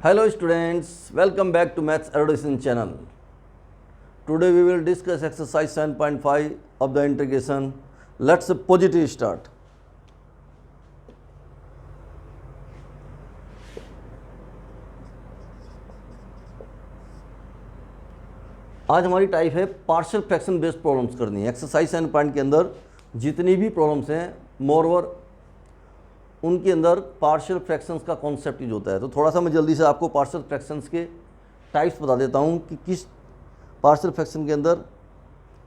Hello students, welcome back to Maths Erudition channel. Today we will discuss exercise 7.5 of the integration. Let's positive start. आज हमारी type है partial fraction based problems करनी है। Exercise 7 के अंदर जितनी भी प्रॉब्लम्स हैं मोरओवर उनके अंदर पार्शियल फ्रैक्शंस का कॉन्सेप्ट यूज होता है। तो थोड़ा सा मैं जल्दी से आपको पार्शियल फ्रैक्शंस के टाइप्स बता देता हूँ कि किस पार्शियल फ्रैक्शन के अंदर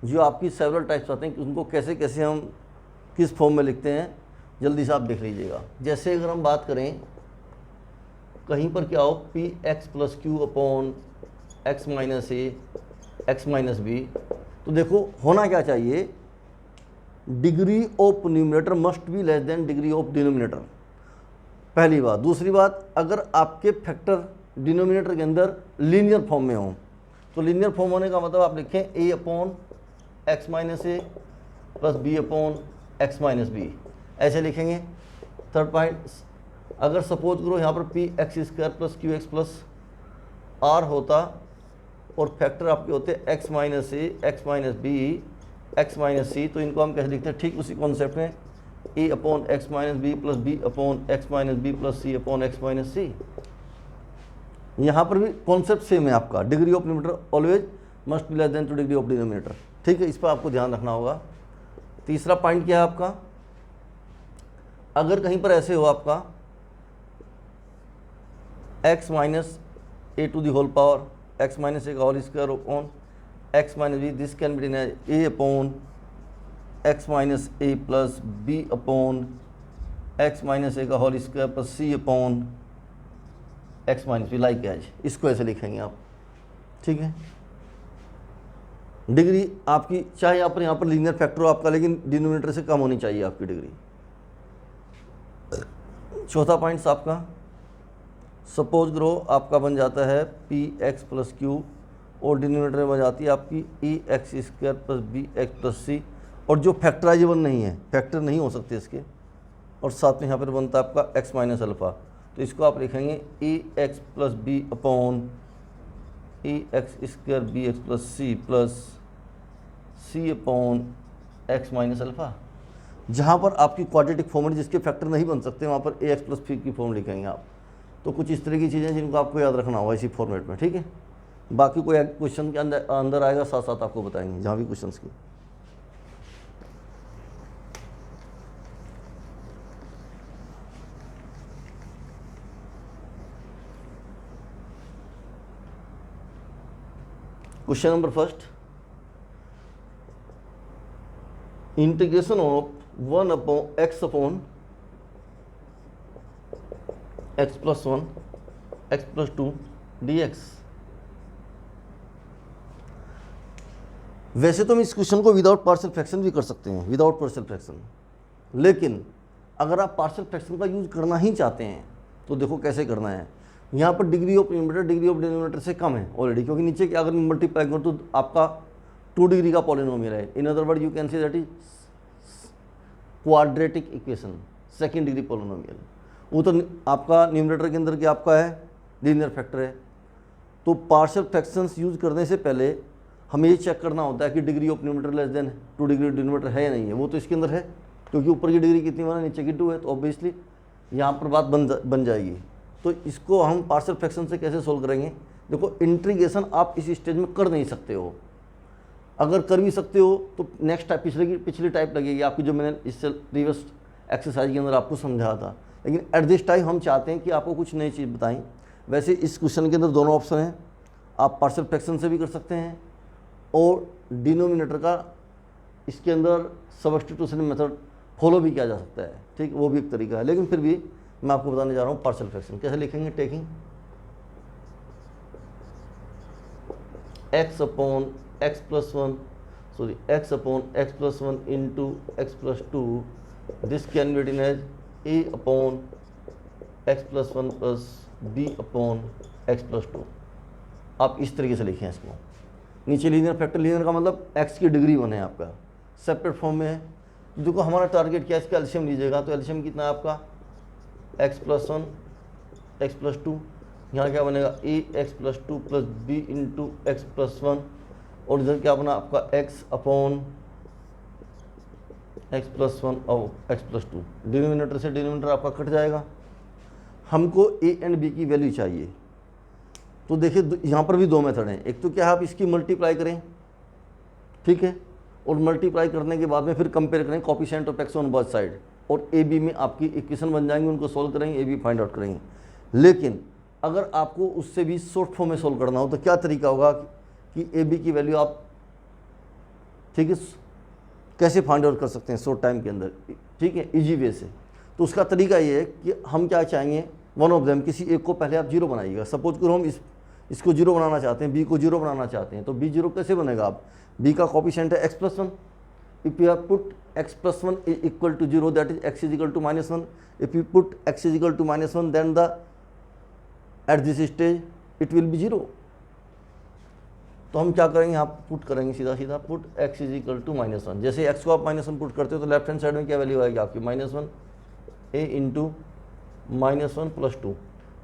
जो आपकी सेवरल टाइप्स आते हैं कि उनको कैसे कैसे हम किस फॉर्म में लिखते हैं, जल्दी से आप देख लीजिएगा। जैसे अगर हम बात करें कहीं पर क्या हो p x plus q upon x minus a x minus b, तो देखो होना क्या चाहिए, degree of numerator must be less than degree of denominator, पहली बात। दूसरी बात, अगर आपके फैक्टर डिनोमिनेटर के अंदर लीनियर फॉर्म में हो तो लीनियर फॉर्म होने का मतलब आप लिखें a upon x minus a plus b upon x minus b, ऐसे लिखेंगे। थर्ड पॉइंट, अगर सपोज करो यहाँ पर p x square plus q x plus r होता और फैक्टर आपके होते x minus a x minus b x minus c, तो इनको हम कैसे लिखते हैं, ठीक उसी कॉन्सेप्ट में a upon x minus b plus b upon x minus b plus c upon x minus c. यहाँ पर भी कॉन्सेप्ट सेम है आपका, degree of numerator always must be less than to degree of denominator, ठीक है, इस पर आपको ध्यान रखना होगा। तीसरा पॉइंट क्या है आपका, अगर कहीं पर ऐसे हो आपका x minus a to the whole power x minus a का whole square upon x minus b, this can be written as a upon x minus a plus b upon x minus a का whole square plus c upon x minus b, like as, इसको ऐसे लिखेंगे आप, ठीक है। Degree आपकी चाहे यहाँ पर लीनियर फैक्टर हो आपका, लेकिन डिनोमिनेटर से कम होनी चाहिए आपकी डिग्री। चौथा पॉइंट्स आपका, सपोज करो आपका बन जाता है पी एक्स प्लस क्यू और डिनोमिनेटर में बन जाती है आपकी e x square plus B x plus c, और जो फैक्टराइजेबल नहीं है, फैक्टर नहीं हो सकते इसके, और साथ में यहाँ पर बनता है आपका एक्स माइनस अल्फ़ा, तो इसको आप लिखेंगे e x plus b upon e x square b x plus c upon x minus alpha. जहाँ पर आपकी क्वाड्रेटिक फॉर्म है जिसके फैक्टर नहीं बन सकते वहाँ पर ए एक्स प्लस फी की फॉर्म लिखेंगे आप। तो कुछ इस तरह की चीज़ें जिनको आपको याद रखना होगा इसी फॉर्मेट में, ठीक है। बाकी कोई क्वेश्चन के अंदर आएगा साथ साथ आपको बताएंगे जहाँ भी क्वेश्चंस की। Question number first, integration of 1 upon x plus 1 x plus 2 dx। वैसे तो हम इस क्वेश्चन को विदाउट पार्शियल फ्रैक्शन भी कर सकते हैं, विदाउट पार्शियल फ्रैक्शन, लेकिन अगर आप पार्शियल फ्रैक्शन का यूज करना ही चाहते हैं तो देखो कैसे करना है। यहाँ पर degree of numerator degree of denominator से कम है ऑलरेडी, क्योंकि नीचे के अगर मल्टीप्लाई करो तो आपका 2 डिग्री का पॉलिनोमियल है। In other word you can say that is quadratic equation, second degree polynomial. वो तो आपका न्यूमरेटर के अंदर क्या आपका है, लीनियर फैक्टर है। तो पार्शियल फ्रैक्शंस यूज करने से पहले हमें ये चेक करना होता है कि degree of numerator less than 2 degree denominator है या नहीं है। वो तो इसके अंदर है, क्योंकि ऊपर की डिग्री कितनी बना, नीचे की 2 है, तो ऑब्वियसली यहाँ पर बात बन जाएगी। तो इसको हम पार्शियल फ्रैक्शन से कैसे सोल्व करेंगे, देखो इंटीग्रेशन आप इस स्टेज में कर नहीं सकते हो, अगर कर भी सकते हो तो नेक्स्ट टाइप पिछली टाइप लगेगी आपकी, जो मैंने इससे प्रीवियस एक्सरसाइज के अंदर आपको समझाया था। लेकिन एट दिस टाइम हम चाहते हैं कि आपको कुछ नई चीज़ बताएं। वैसे इस क्वेश्चन के अंदर दोनों ऑप्शन हैं, आप पार्शियल फ्रैक्शन से भी कर सकते हैं और डिनोमिनेटर का इसके अंदर सब्स्टिट्यूशन मेथड फॉलो भी किया जा सकता है, ठीक, वो भी एक तरीका है। लेकिन फिर भी मैं आपको बताने जा रहा हूँ पार्शियल फ्रैक्शन कैसे लिखेंगे। Taking x upon x plus 1 into x plus 2, this can be written as a upon x plus 1 plus b upon x plus 2। आप इस तरीके से लिखें इसको। नीचे लीनियर फैक्टर, लीनियर का मतलब एक्स की डिग्री 1 है आपका, सेपरेट फॉर्म में है। देखो हमारा टारगेट क्या है, इसका एलसीएम लीजिएगा, तो एलसीएम कितना है आपका x प्लस 1 x प्लस 2, यहाँ क्या बनेगा a x plus two plus b into x plus one, और इधर क्या बना आपका x upon x plus one और एक्स प्लस टू। डिनोमिनेटर से डिनोमिनेटर आपका कट जाएगा। हमको ए एंड बी की वैल्यू चाहिए, तो देखिए यहाँ पर भी दो मेथड हैं। एक तो क्या है, आप इसकी मल्टीप्लाई करें, ठीक है, और मल्टीप्लाई करने के बाद में फिर कंपेयर करें coefficient of x on both side, और ए बी में आपकी इक्वेशन बन जाएंगे, उनको सोल्व करेंगे, ए बी फाइंड आउट करेंगे। लेकिन अगर आपको उससे भी शॉर्ट फॉर्म में सोल्व करना हो तो क्या तरीका होगा कि ए बी की वैल्यू आप, ठीक है, कैसे फाइंड आउट कर सकते हैं शॉर्ट टाइम के अंदर, ठीक है, इजी वे से। तो उसका तरीका ये है कि हम क्या चाहेंगे, वन ऑफ देम, किसी एक को पहले आप जीरो बनाइएगा। सपोज करो हम इसको जीरो बनाना चाहते हैं, बी को जीरो बनाना चाहते हैं, तो बी जीरो कैसे बनेगा, आप बी का कोफिशिएंट है x plus one, if you have put x plus 1 is equal to 0, that is x is equal to minus 1. If you put x is equal to minus 1, then at this stage it will be 0. तो हम क्या करेंगे, यहाँ put करेंगे सीधा सीधा, put x is equal to minus 1। जैसे x को आप माइनस वन पुट करते हो तो लेफ्ट हैंड साइड में क्या वैल्यू आएगी आपकी, minus one a into minus one plus two,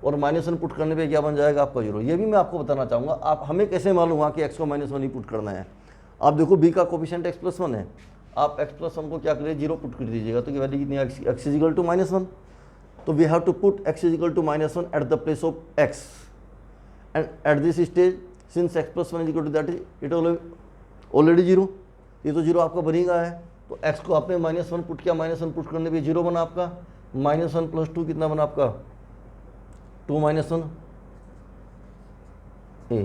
और माइनस वन पुट करने पे क्या बन जाएगा आपका जीरो। ये भी मैं आपको बताना चाहूँगा, आप हमें कैसे मालूम हुआ कि x को माइनस वन ही पुट करना है। आप देखो b का कोफिशिएंट x प्लस वन है, आप x प्लस वन को क्या करिए, जीरो पुट कर दीजिएगा, तो वैल्यू कितनी है, x is equal to minus one. तो we have to put x is equal to minus one at the place of x, and at this stage since x plus one is equal to that it already zero, ये तो zero आपका बनेगा है। तो x को आपने minus one put किया, minus one put करने पे जीरो बना आपका, माइनस वन प्लस टू कितना बना आपका, टू माइनस वन ए।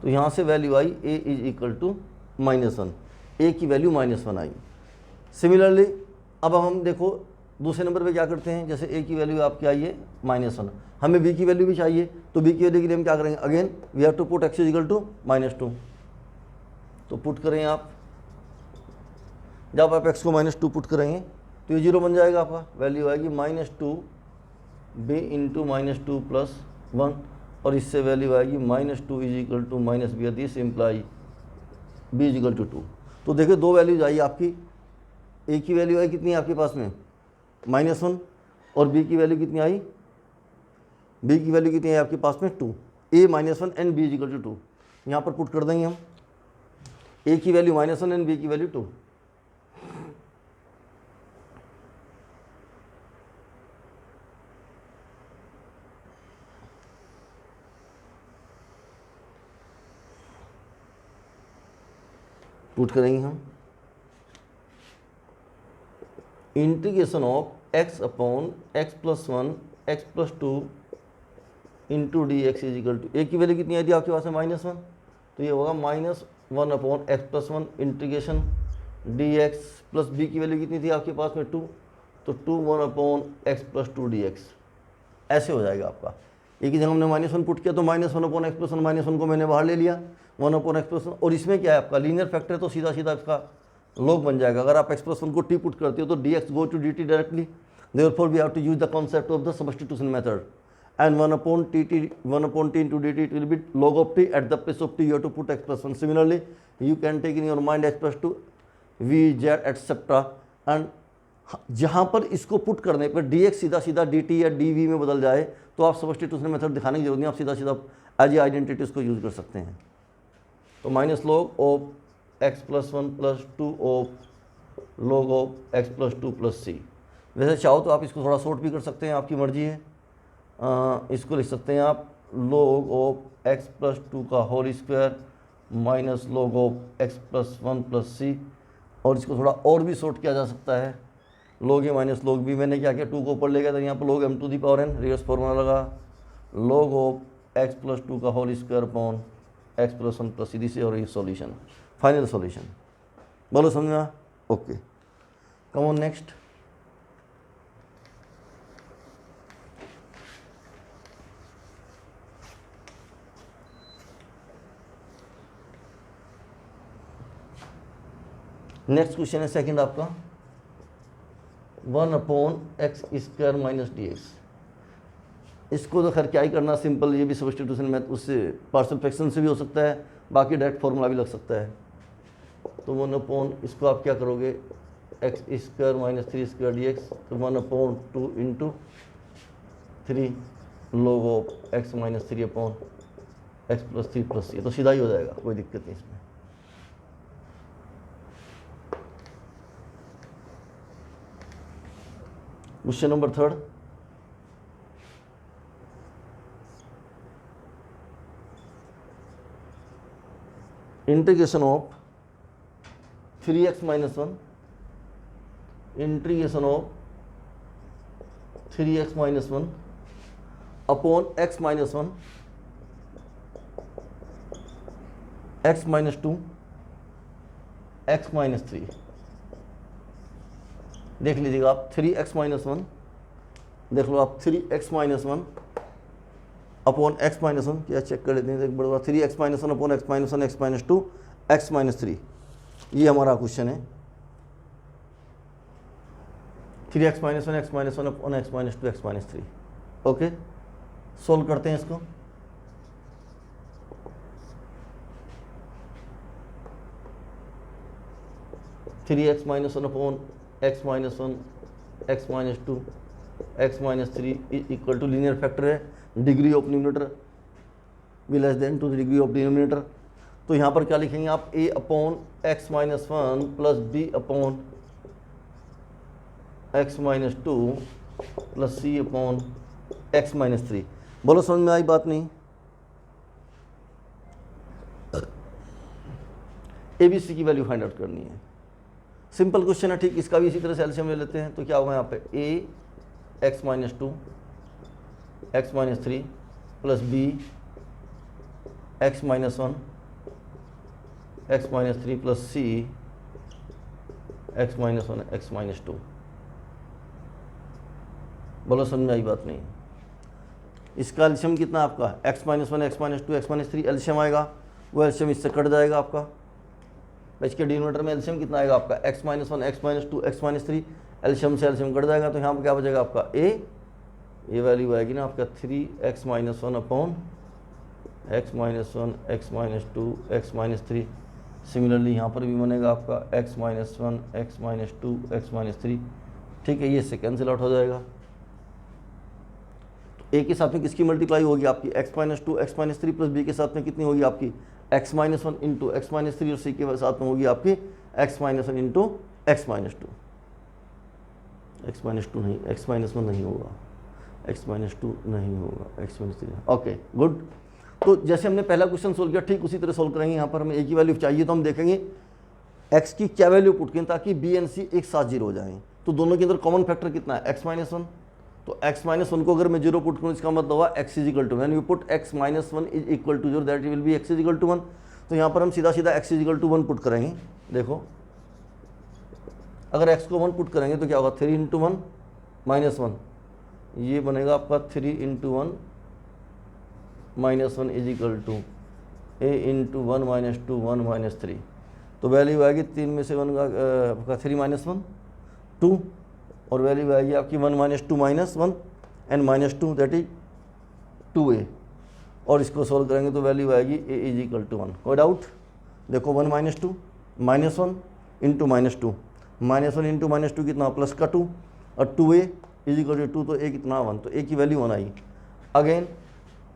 तो यहाँ से वैल्यू आई a is equal to minus one, a की वैल्यू माइनस वन आई। सिमिलरली अब हम देखो दूसरे नंबर पे क्या करते हैं, जैसे ए की वैल्यू आपकी आई है माइनस वन, हमें बी की वैल्यू भी चाहिए, तो बी की वैल्यू के लिए हम क्या करेंगे, again we have to put x is equal to minus two. तो पुट करें आप, जब आप एक्स को माइनस टू पुट करेंगे तो ये जीरो बन जाएगा, आपका वैल्यू आएगी minus two b into minus two plus one, और इससे वैल्यू आएगी minus two is equal to minus b, this imply b is equal to two. तो देखिए दो वैल्यूज आई आपकी, ए की वैल्यू आई कितनी है आपके पास में, माइनस वन, और बी की वैल्यू कितनी आई, बी की वैल्यू कितनी है आपके पास में, two. A minus one and b is equal to two, यहाँ पर पुट कर देंगे हम, ए की value minus one and b की वैल्यू टू। पुट करेंगे हम integration of x upon x plus one x plus two into d x is equal to, a की वैल्यू कितनी आई थी आपके पास में, माइनस वन, तो ये होगा minus one upon x plus one integration d x, plus b की वैल्यू कितनी थी आपके पास में, टू, तो two one upon x plus two d x, ऐसे हो जाएगा आपका। एक ही जगह हमने माइनस वन पुट किया तो minus one upon x plus one, minus one को मैंने बाहर ले लिया, one upon x plus one, और इसमें क्या है आपका लीनियर फैक्टर है, तो सीधा सीधा इसका लॉग बन जाएगा। अगर आप एक्स प्लस वन को टी पुट करते हो तो d x go to d t directly, therefore we have to use the concept of the substitution method, and one upon t into d t, it will be log of t, at the place of t you have to put x plus one. Similarly you can take in your mind x plus two v z etcetera, and जहाँ पर इसको put करने पर D x सीधा सीधा D t या D we में बदल जाए तो आप सब्स्टिट्यूशन मेथड दिखाने की जरूरत नहीं, आप सीधा सीधा एज ए आइडेंटिटी इसको यूज कर सकते हैं। तो minus log of x plus one plus two of log of x plus two plus c. वैसे चाहो तो आप इसको थोड़ा शॉर्ट भी कर सकते हैं, आपकी मर्जी है। इसको लिख सकते हैं आप log of x plus two का whole square minus log of x plus one plus c, और इसको थोड़ा और भी शॉर्ट किया जा सकता है, log ए माइनस log बी। मैंने क्या किया, टू को ऊपर ले गया था, यहाँ पर log m to the power n, reverse formula लगा, log of x plus two का whole square upon x plus one plus c, से और ये सॉल्यूशन, फाइनल सॉल्यूशन। बोलो समझ में, okay, come on next. Next question है सेकंड आपका, one upon x square minus d x. इसको तो खैर क्या ही करना, सिंपल, ये भी सब्स्टिट्यूशन में उससे पार्शियल फ्रैक्शन से भी हो सकता है, बाकी डायरेक्ट फॉर्मूला भी लग सकता है। तो वन अपॉन इसको आप क्या करोगे, x square minus three square d x, तो one upon two into three log of x minus 3 upon x plus 3 plus ये तो सीधा ही हो जाएगा, कोई दिक्कत नहीं इसमें। Question number 3, integration of 3x minus 1, integration of 3x minus 1 upon x minus 1, x minus 2, x minus 3। देख लीजिएगा आप 3x माइनस 1, देख लो आप 3x minus 1 upon x minus 1, क्या चेक कर लेते हैं एक बड़ा 3x minus 1 upon x minus 1, x minus 2, x minus 3। ये हमारा क्वेश्चन है 3x minus 1, x minus 1 upon x minus 2, x minus 3। Okay, solve करते हैं इसको। Three x minus 1 upon x minus 1, x minus 2, x minus 3 equal to linear factor है, degree of numerator भी less than to the degree of denominator. तो यहाँ पर क्या लिखेंगे आप, a upon x minus 1 plus b upon x minus 2 plus c upon x minus 3। बोलो समझ में आई बात नहीं? ए बी सी की वैल्यू फाइंड आउट करनी है, सिंपल क्वेश्चन है। ठीक, इसका भी इसी तरह से एलसीएम ले लेते हैं। तो क्या होगा यहाँ पे, a x minus 2, x minus 3 plus b x minus 1, x minus 3 plus c x minus 1, x minus 2। बोलो समझ में आई बात नहीं? इसका एलसीएम कितना आपका, x minus 1, x minus 2, x minus 3 LCM आएगा, वो एलसीएम इससे कट जाएगा आपका। इसके डिनोमिनेटर में एलसीएम कितना आएगा आपका, x minus 1, x minus 2, x minus 3, LCM से एलसीएम कट जाएगा। तो यहाँ पर क्या बचेगा आपका, ये वैल्यू आएगी ना आपका 3x minus 1 upon x minus 1, x minus 2, x minus 3। Similarly यहाँ पर भी बनेगा आपका x minus 1, x minus 2, x minus 3। ठीक है, ये से कैंसिल आउट हो जाएगा। तो a के साथ में किसकी मल्टीप्लाई होगी आपकी, x minus 2, x minus 3 plus b के साथ में कितनी होगी आपकी, x minus 1 into x minus 3, और c के साथ में होगी आपकी x minus 1 into x minus 2। X minus 2 नहीं, x माइनस 1 नहीं होगा, x माइनस 2 नहीं होगा, x माइनस 3। Okay good. तो जैसे हमने पहला क्वेश्चन सोल्व किया, ठीक उसी तरह सोल्व करेंगे। यहाँ पर हमें एक ही वैल्यू चाहिए, तो हम देखेंगे x की क्या वैल्यू पुट करें ताकि b एंड c एक साथ जीरो हो जाएं। तो दोनों के अंदर कॉमन फैक्टर कितना है, x माइनस 1। तो x माइनस 1 को अगर मैं जीरो पुट करूँ, इसका मतलब हुआ x is equal to, when you put x minus 1 is equal to zero, that will be x is equal to 1। तो यहाँ पर हम सीधा सीधा x is equal to 1 put करेंगे। देखो, अगर x को 1 पुट करेंगे तो क्या होगा, 3 इंटू 1 माइनस 1, ये बनेगा आपका 3 into 1 minus 1 is equal to a into 1 minus 2 1 minus 3। तो वैल्यू आएगी 3 में से 1 का 3 माइनस 1 2, और वैल्यू आएगी आपकी 1 minus 2 minus 1 and minus 2, that is 2a। और इसको सोल्व करेंगे तो वैल्यू आएगी a इज इक्वल टू 1। कोई डाउट? देखो 1 minus 2 minus 1 into minus 2, minus 1 into minus 2 कितना, प्लस का 2, और 2a इज इक्वल टू 2, तो a कितना 1, तो a की वैल्यू 1 आई। अगेन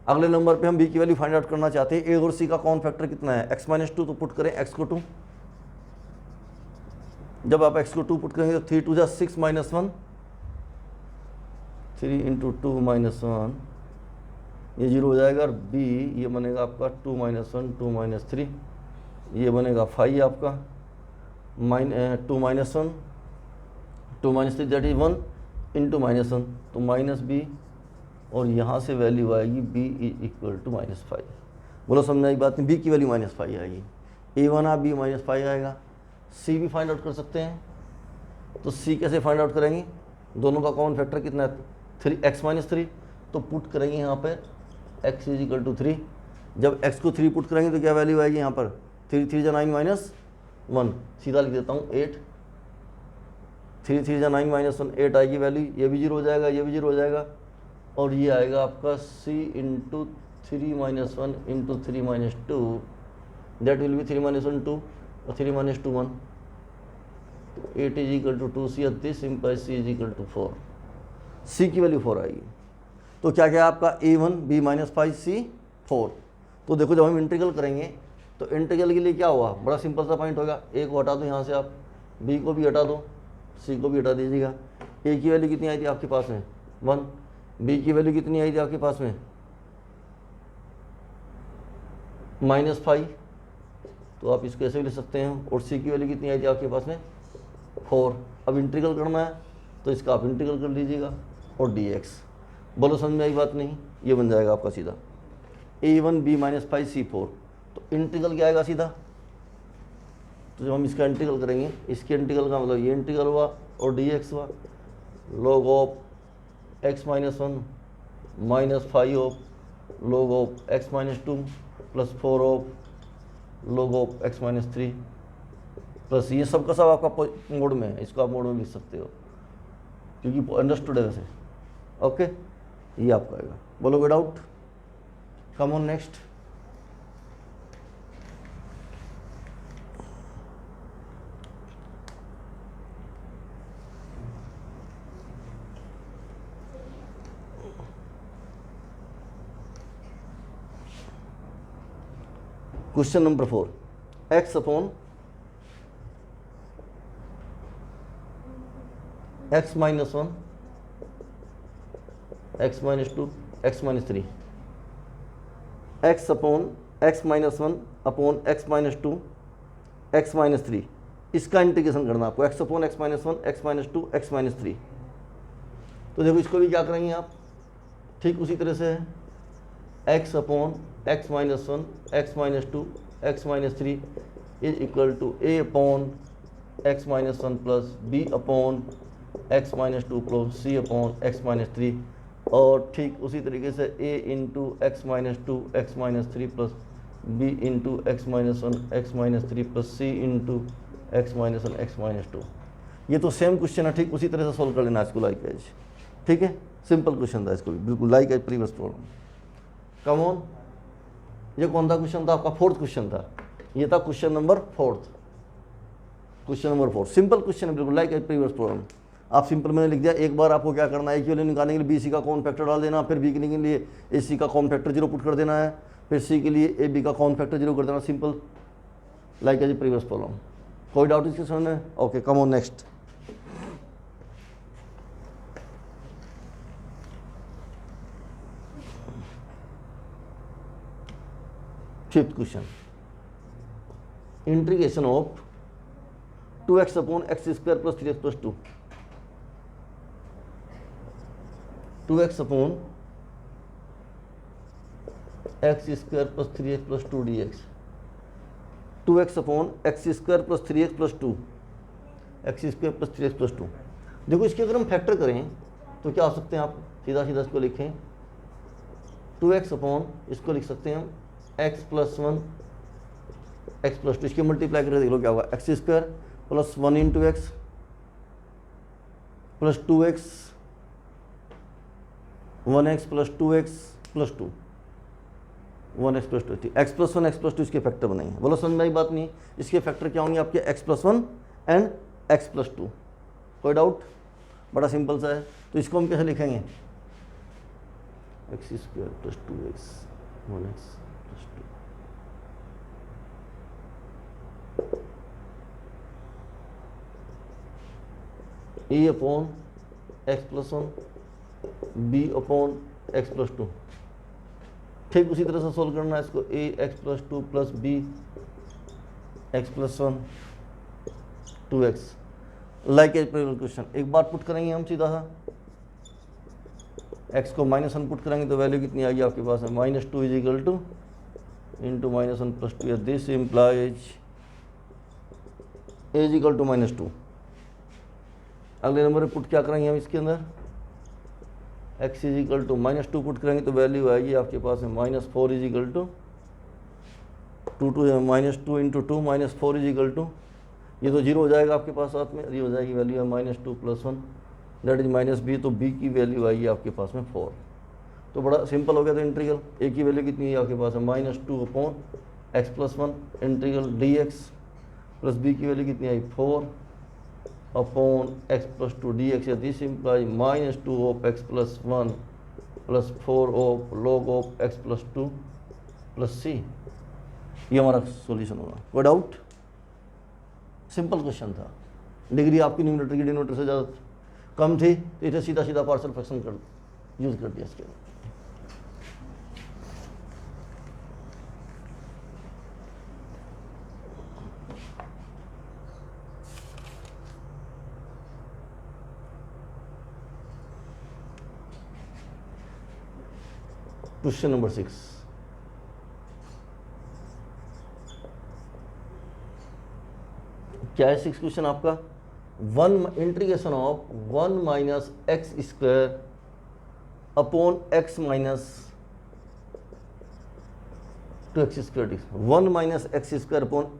अगले नंबर पे हम b की वैल्यू फाइंड आउट करना चाहते हैं। a और c का कॉमन फैक्टर कितना है, x माइनस 2, तो पुट करें x को 2। जब आप x को 2 पुट करेंगे तो 3 2 जा 6 माइनस 1, 3 इंटू 2 माइनस 1, ये जीरो हो जाएगा। और b ये बनेगा आपका 2 माइनस 1 2 माइनस 3, ये बनेगा 5 आपका 2 minus 1 2 minus 3, that is 1 into minus 1, तो माइनस b, और यहाँ से वैल्यू आएगी b is equal to minus 5। बोलो समझ आई बात नहीं? b की वैल्यू माइनस 5 आएगी, a1 आ b माइनस 5 आएगा। c भी फाइंड आउट कर सकते हैं, तो c कैसे फाइंड आउट करेंगे, दोनों का कॉमन फैक्टर कितना है, 3x माइनस 3। तो पुट करेंगे यहाँ पर x इज इक्वल टू 3। जब x को 3 पुट करेंगे तो क्या वैल्यू आएगी यहाँ पर, 3 3 जा 9 माइनस 1, सीधा लिख देता हूँ 8, 3 3 जा 9 माइनस 1, 8 आएगी वैल्यू। ये भी जीरो हो जाएगा, ये भी जीरो हो जाएगा, और ये आएगा आपका c into 3 minus 1 into 3 minus 2, that will B 3 minus 1 2, और 3 minus 2 1, 8 is equal to 2c, और this implies c is equal to 4। c की वैल्यू 4 आएगी। तो क्या क्या आपका a1 b माइनस 5c4। तो देखो जब हम इंटीग्रल करेंगे तो इंटीग्रल के लिए क्या हुआ, बड़ा सिंपल सा पॉइंट होगा, a को हटा दो यहाँ से, आप b को भी हटा दो, c को भी हटा दीजिएगा। a की वैल्यू कितनी आई थी आपके पास में 1, b की वैल्यू कितनी आई थी आपके पास में -5, तो आप इसको ऐसे भी लिख सकते हैं। और c की वैल्यू कितनी आई थी आपके पास में 4। अब इंटीग्रल करना है तो इसका आप इंटीग्रल कर लीजिएगा और dx। बोलो समझ में आई बात नहीं, ये बन जाएगा आपका सीधा a1 b माइनस 5c4। तो इंटीग्रल क्या आएगा सीधा, तो जब हम इसका इंटीग्रल करेंगे, इसके इंटीग्रल का मतलब ये इंटीग्रल हुआ और dx हुआ, log of x minus 1 minus 5 of log of x minus 2 plus 4 of log of x minus 3 plus ये सब का सब आपका मोड में है, इसको आप मोड में लिख सकते हो क्योंकि अंडरस्टूड है वैसे। ओके, ये आपका आएगा। बोलो कोई doubt? Come on next. Question number 4, x upon x minus 1 x minus 2 x minus 3, x upon x minus 1 upon x minus 2 x minus 3, इसका इंटीग्रेशन करना आपको, x upon x minus 1 x minus 2 x minus 3। तो देखो इसको भी क्या करेंगे आप, ठीक उसी तरह से है, x upon x minus 1 x minus 2 x minus 3 is equal to a upon x minus 1 plus b upon x minus 2 plus c upon x minus 3। और ठीक उसी तरीके से a into x minus 2 x minus 3 plus b into x minus 1 x minus 3 plus c into x minus 1 x minus 2। ये तो same question है, ठीक उसी तरह से सोल्व कर लेना इसको लाइक एज। ठीक है, सिंपल क्वेश्चन था, इसको भी बिल्कुल like as previous problem. Come on, ये कौन सा क्वेश्चन था आपका? फोर्थ क्वेश्चन था, ये था question number 4। Question number 4 simple question है बिल्कुल लाइक एज प्रीवियस प्रॉब्लम। आप सिंपल मैंने लिख दिया। एक बार आपको क्या करना है, ए की वैल्यू निकालने के लिए बी सी का कॉमन फैक्टर डाल देना, फिर बी के लिए ए सी का कॉमन फैक्टर 0 पुट कर देना है, फिर सी के लिए ए बी का कॉमन फैक्टर 0 कर देना, simple like as previous problem. कोई डाउट इसके समझ में? Okay, come on next. Fifth question, integration of 2x upon x square plus 3x plus 2, 2x upon x square plus 3x plus 2 dx, 2x upon x square plus 3x plus 2, x square plus 3x plus 2। देखो इसके अगर हम factor करें तो क्या हो सकते हैं, आप सीधा सीधा इसको लिखें, 2x अपॉन इसको लिख सकते हैं हम x प्लस 1 x प्लस 2, इसके मल्टीप्लाई करके देख लो क्या होगा, x square plus 1 into x plus 2x 1x plus 2x plus 2, 1x plus 2, x plus 1 x plus 2 इसके फैक्टर बनाएंगे। बोलो समझ में आई बात नहीं? इसके फैक्टर क्या होंगे आपके, x plus 1 and x plus 2। कोई डाउट? बड़ा सिंपल सा है। तो इसको हम कैसे लिखेंगे, x square plus 2x 1x plus 2, a upon x plus 1 b upon x plus 2। ठीक उसी तरह से सोल्व करना है इसको, a x plus 2 plus B x plus 1 2x like as previous question. एक बार पुट करेंगे हम सीधा सा, x को -1 पुट करेंगे तो वैल्यू कितनी आएगी आपके पास है, -2 is equal to into -1 plus 2, this implies a is equal to -2। अगले नंबर पे पुट क्या करेंगे हम इसके अंदर, x is equal to -2 put करेंगे तो वैल्यू आएगी आपके पास में -4 is equal to 2 into 2 -4 is equal to, ये तो 0 हो जाएगा आपके पास, साथ में ये हो जाएगी वैल्यू है -2 प्लस 1 दैट इज -b, तो b की वैल्यू आएगी आपके पास में 4। तो बड़ा सिंपल हो गया। तो इंटीग्रल a की वैल्यू कितनी है आपके पास है, -2 upon x plus 1 integral dx plus b की वैल्यू कितनी आई 4 अपॉन एक्स प्लस 2 dx, या this imply -2 of x plus 1 plus 4 of log of x plus 2 plus c, ये हमारा सॉल्यूशन होगा। कोई डाउट? सिंपल क्वेश्चन था। डिग्री आपकी न्यूमरेटर की डिनोमिनेटर से ज़्यादा कम थी तो इसे सीधा सीधा पार्शियल फ्रैक्शन कर यूज कर दिया इसके लिए। क्वेश्चन नंबर 6, क्या है 6 क्वेश्चन आपका? 1 integration of 1 minus x square upon x minus 2x square, 1 minus x square upon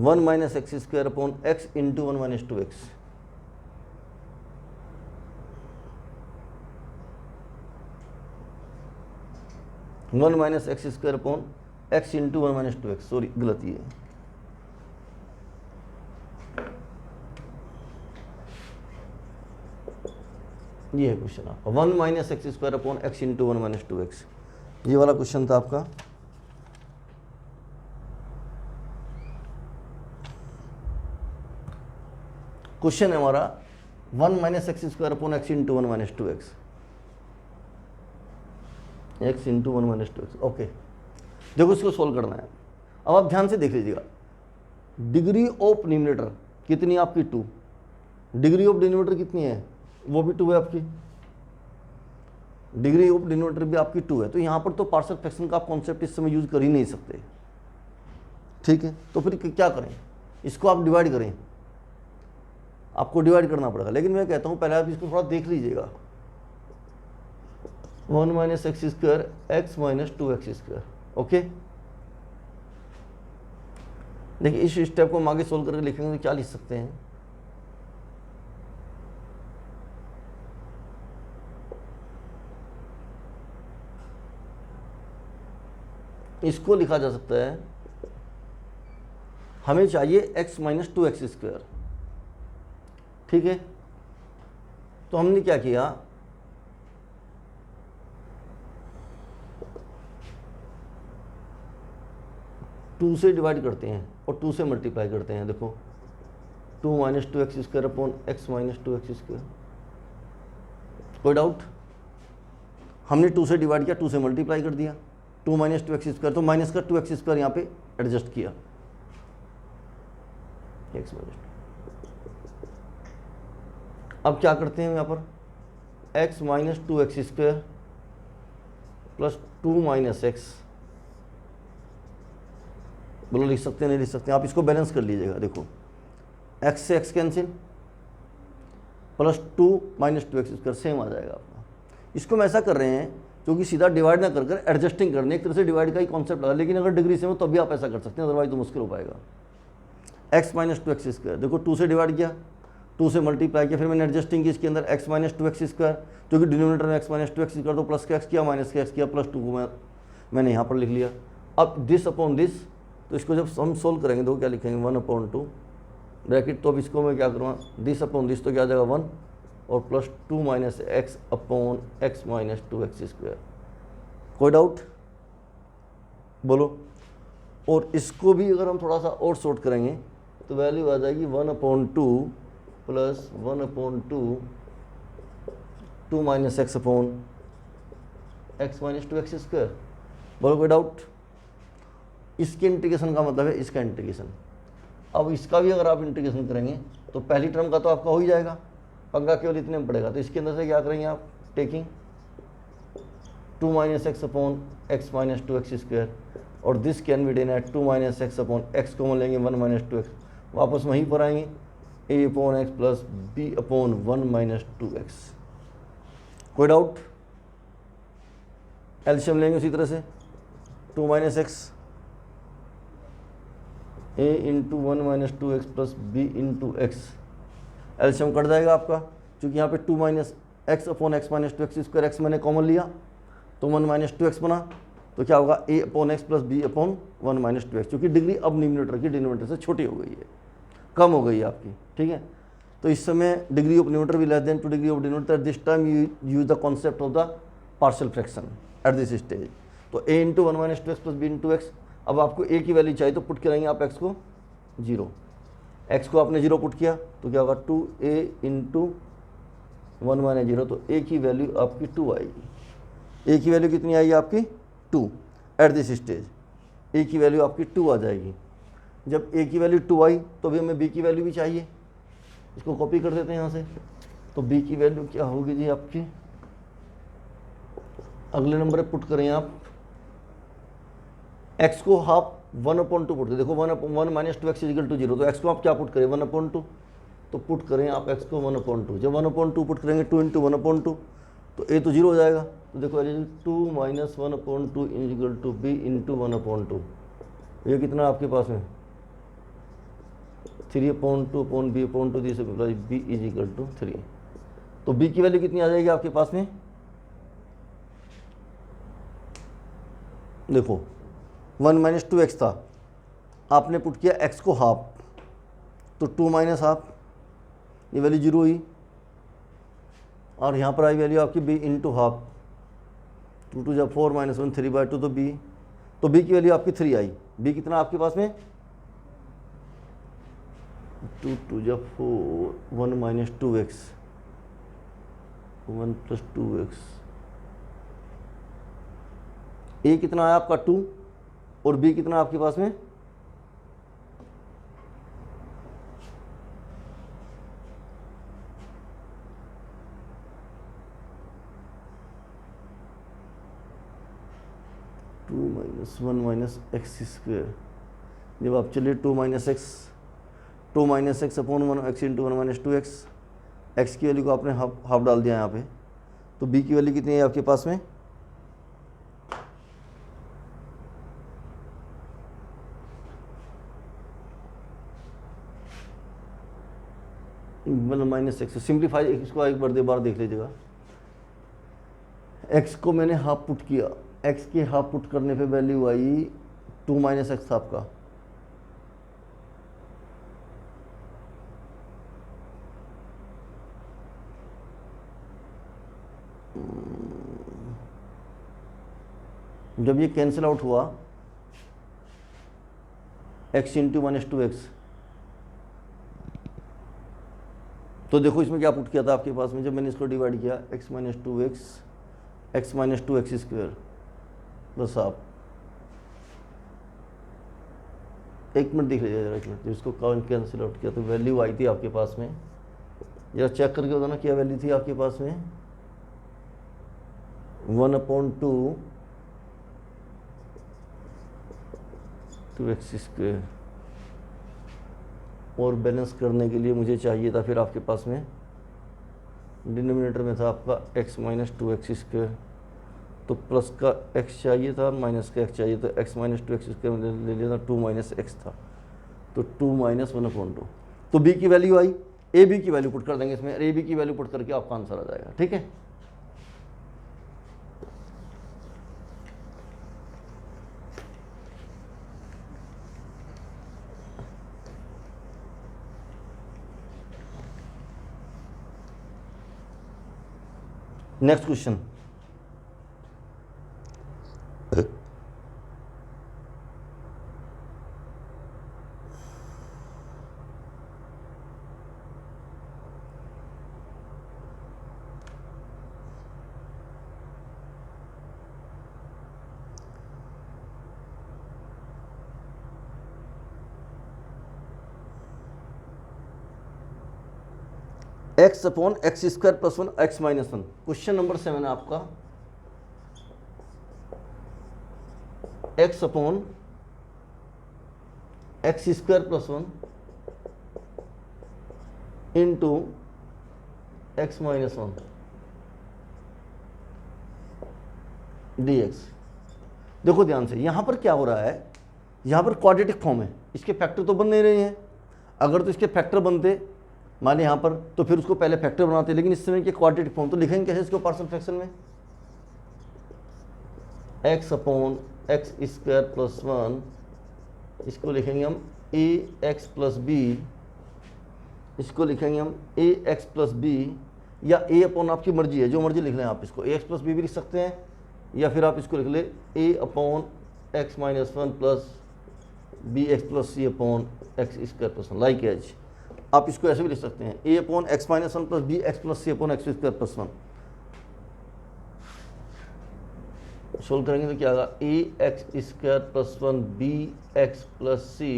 1 minus x square upon x into 1 minus 2x। One minus x square upon x into 1 minus 2x, sorry गलती है, ये है question आपका 1 minus x square upon x into 1 minus 2x, ये वाला question था आपका। Question है हमारा 1 minus x square upon x into 1 minus 2x, x into 1 minus 2x। Okay, देखो इसको सोल्व करना है। अब आप ध्यान से देख लीजिएगा, डिग्री ऑफ न्यूमरेटर कितनी है आपकी 2, डिग्री ऑफ डिनोमिनेटर कितनी है वो भी 2 है आपकी, डिग्री ऑफ डिनोमिनेटर भी आपकी 2 है। तो यहाँ पर तो पार्शियल फ्रैक्शन का आप कॉन्सेप्ट इस समय यूज कर ही नहीं सकते, ठीक है। तो फिर क्या करें, इसको आप डिवाइड करें, आपको डिवाइड करना पड़ेगा। लेकिन मैं कहता हूँ पहले आप इसको थोड़ा देख लीजिएगा, 1 minus x square x minus 2x square. Okay, देखिए इस स्टेप को हम आगे सोल्व करके लिखेंगे तो क्या लिख सकते हैं, इसको लिखा जा सकता है, हमें चाहिए x माइनस 2x स्क्वायर, ठीक है। तो हमने क्या किया, टू से डिवाइड करते हैं और 2 से मल्टीप्लाई करते हैं। देखो 2 minus 2x square upon x minus 2x square, कोई डाउट? हमने 2 से डिवाइड किया, 2 से मल्टीप्लाई कर दिया, 2 माइनस 2x स्क्वायर, तो माइनस का 2x स्क्वायर यहाँ पे एडजस्ट किया, एक्स माइनस। अब क्या करते हैं यहाँ पर, x minus 2x square plus 2 minus x, बोलो लिख सकते हैं नहीं लिख सकते हैं, आप इसको बैलेंस कर लीजिएगा। देखो x से x cancel, plus 2 minus 2x square same आ जाएगा आपका। इसको हम ऐसा कर रहे हैं क्योंकि सीधा डिवाइड ना कर कर एडजस्टिंग करने, एक तरह से डिवाइड का ही कॉन्सेप्ट लगा, लेकिन अगर डिग्री से हो तो भी आप ऐसा कर सकते हैं, अदरवाइज तो मुश्किल हो पाएगा। x माइनस 2x स्क्वायर, देखो 2 से डिवाइड किया, 2 से मल्टीप्लाई किया, फिर मैंने एडजस्टिंग की इसके अंदर x माइनस 2x स्क्वायर, क्योंकि डिनोमिनेटर में x माइनस 2x स्क्वायर, तो प्लस का x किया माइनस का x किया, प्लस 2 को मैंने यहाँ पर लिख लिया। अब दिस अपॉन दिस, तो इसको जब हम सोल्व करेंगे तो क्या लिखेंगे, 1/2 ब्रैकेट, तो अब इसको मैं क्या करूँगा, दिस अपॉन दिस, तो क्या आ जाएगा 1 और plus 2 minus x upon x minus 2x square. कोई डाउट बोलो? और इसको भी अगर हम थोड़ा सा और शॉर्ट करेंगे तो वैल्यू आ जाएगी 1/2 plus 1/2 2 minus x upon x minus 2x square. बोलो कोई डाउट? इसके इंटीग्रेशन का मतलब है इसका इंटीग्रेशन। अब इसका भी अगर आप इंटीग्रेशन करेंगे तो पहली टर्म का तो आपका हो ही जाएगा, पंगा केवल इतने में पड़ेगा। तो इसके अंदर से क्या करेंगे आप, taking 2 minus x upon x minus 2x square, और this can be done at 2 minus x upon x common लेंगे 1 माइनस 2x, वापस वहीं पर आएंगे a upon x plus b upon 1 minus 2x। कोई डाउट? एलसीएम लेंगे उसी तरह से, 2 minus x a into 1 minus 2x plus b into x, LCM cut जाएगा आपका, क्योंकि यहाँ पे 2 minus x upon x minus 2x square, x मैंने कॉमन लिया तो 1 माइनस 2x बना, तो क्या होगा a upon x plus b upon 1 minus 2x, क्योंकि डिग्री अब न्यूमरेटर की डिनोमिनेटर से छोटी हो गई है, कम हो गई है आपकी, ठीक है। तो इस समय डिग्री ऑफ न्यूमरेटर भी less than to degree of denominator, this time you use the concept of the partial fraction at this stage. तो a into one minus two x plus b into x. अब आपको a की value चाहिए तो put करेंगे आप x को 0, x को आपने 0 पुट किया तो क्या होगा 2a इंटू वन माइनस 0, तो a की वैल्यू आपकी 2 आएगी। a की वैल्यू कितनी आएगी आपकी 2 एट दिस स्टेज, a की वैल्यू आपकी 2 आ जाएगी। जब a की वैल्यू 2 आई तो अभी हमें b की वैल्यू भी चाहिए, इसको कॉपी कर देते हैं यहाँ से। तो b की वैल्यू क्या होगी जी आपकी, अगले नंबर पे पुट करें आप x को हाफ 1/2 पुट करें। देखो 1 minus two x is equal to 0, तो x को आप क्या पुट करें 1/2, तो पुट करें आप x को 1/2। जब 1/2 पुट करेंगे 2 इंटू 1/2 तो a तो 0 हो जाएगा। तो देखो 2 minus 1/2 is equal to b into 1/2, ये कितना आपके पास में 3/2 दिस b इजिकल टू 3। तो b की वैल्यू कितनी आ जाएगी आपके पास में, देखो 1 माइनस टू एक्स था, आपने पुट किया x को हाफ, तो 2 माइनस हाफ, ये वैल्यू 0 हुई। और यहाँ पर आई वैल्यू आपकी b इंटू हाफ, 2 टू जब 4 माइनस 1 3/2, तो b की वैल्यू आपकी 3 आई। b कितना आपके पास में 2 टू जब 4 1 minus 2x 1 plus 2x, a कितना आया आपका 2 और b कितना आपके पास में 2 माइनस 1 माइनस एक्स स्क्वेयर। जब आप चलिए 2 minus x upon 1 x into 1 minus 2x, x की वैल्यू को आपने हाफ डाल दिया यहाँ पे, तो b की वैल्यू कितनी है आपके पास में 1 माइनस एक्स। सिंप्लीफाई इसको एक बार देख लीजिएगा, x को मैंने हाफ पुट किया, x के हाफ पुट करने पे वैल्यू आई 2 माइनस एक्स आपका, जब ये कैंसिल आउट हुआ x इंटू माइनस 2x, तो देखो इसमें क्या पुट किया था आपके पास में, जब मैंने इसको डिवाइड किया x minus 2x x minus 2x square, बस आप एक मिनट देख लीजिए जरा, एक मिनट, इसको कैंसिल आउट किया तो वैल्यू आई थी आपके पास में, जरा चेक करके बताना क्या वैल्यू थी आपके पास में 1/2 2x स्क्वेयर। और बैलेंस करने के लिए मुझे चाहिए था फिर आपके पास में डिनोमिनेटर में था आपका x माइनस 2x स्क्वेयर, तो प्लस का x चाहिए था माइनस का x चाहिए, तो x माइनस 2x स्क्वेयर में ले लिया था 2 माइनस x था, तो 2 माइनस 1/2। तो b की वैल्यू आई, a b की वैल्यू पुट कर देंगे इसमें, a b की वैल्यू पुट करके आपका आंसर आ जाएगा। ठीक है, next question, x upon x square plus 1 x minus 1। Question number 7 है आपका, x upon x square plus 1 into x minus 1 dx। देखो ध्यान से, यहां पर क्या हो रहा है, यहां पर क्वाड्रेटिक फॉर्म है, इसके फैक्टर तो बन नहीं रहे हैं। अगर तो इसके फैक्टर बनते माने यहाँ पर, तो फिर उसको पहले फैक्टर बनाते, लेकिन इस समय के क्वाड्रेटिक फॉर्म, तो लिखेंगे कैसे इसको पार्शियल फ्रैक्शन में, x upon x square plus 1, इसको लिखेंगे हम ax प्लस बी, इसको लिखेंगे हम ax प्लस बी या ए अपॉन आपकी मर्जी है, जो मर्जी लिख लें आप इसको, ए एक्स प्लस बी भी लिख सकते हैं, या फिर आप इसको लिख ले a upon x minus one plus B x plus c upon x square plus one, like as आप इसको ऐसे भी लिख सकते हैं, a upon x minus one plus B x plus c upon x square plus one. Solve करेंगे तो क्या आएगा, a x square plus one b x plus c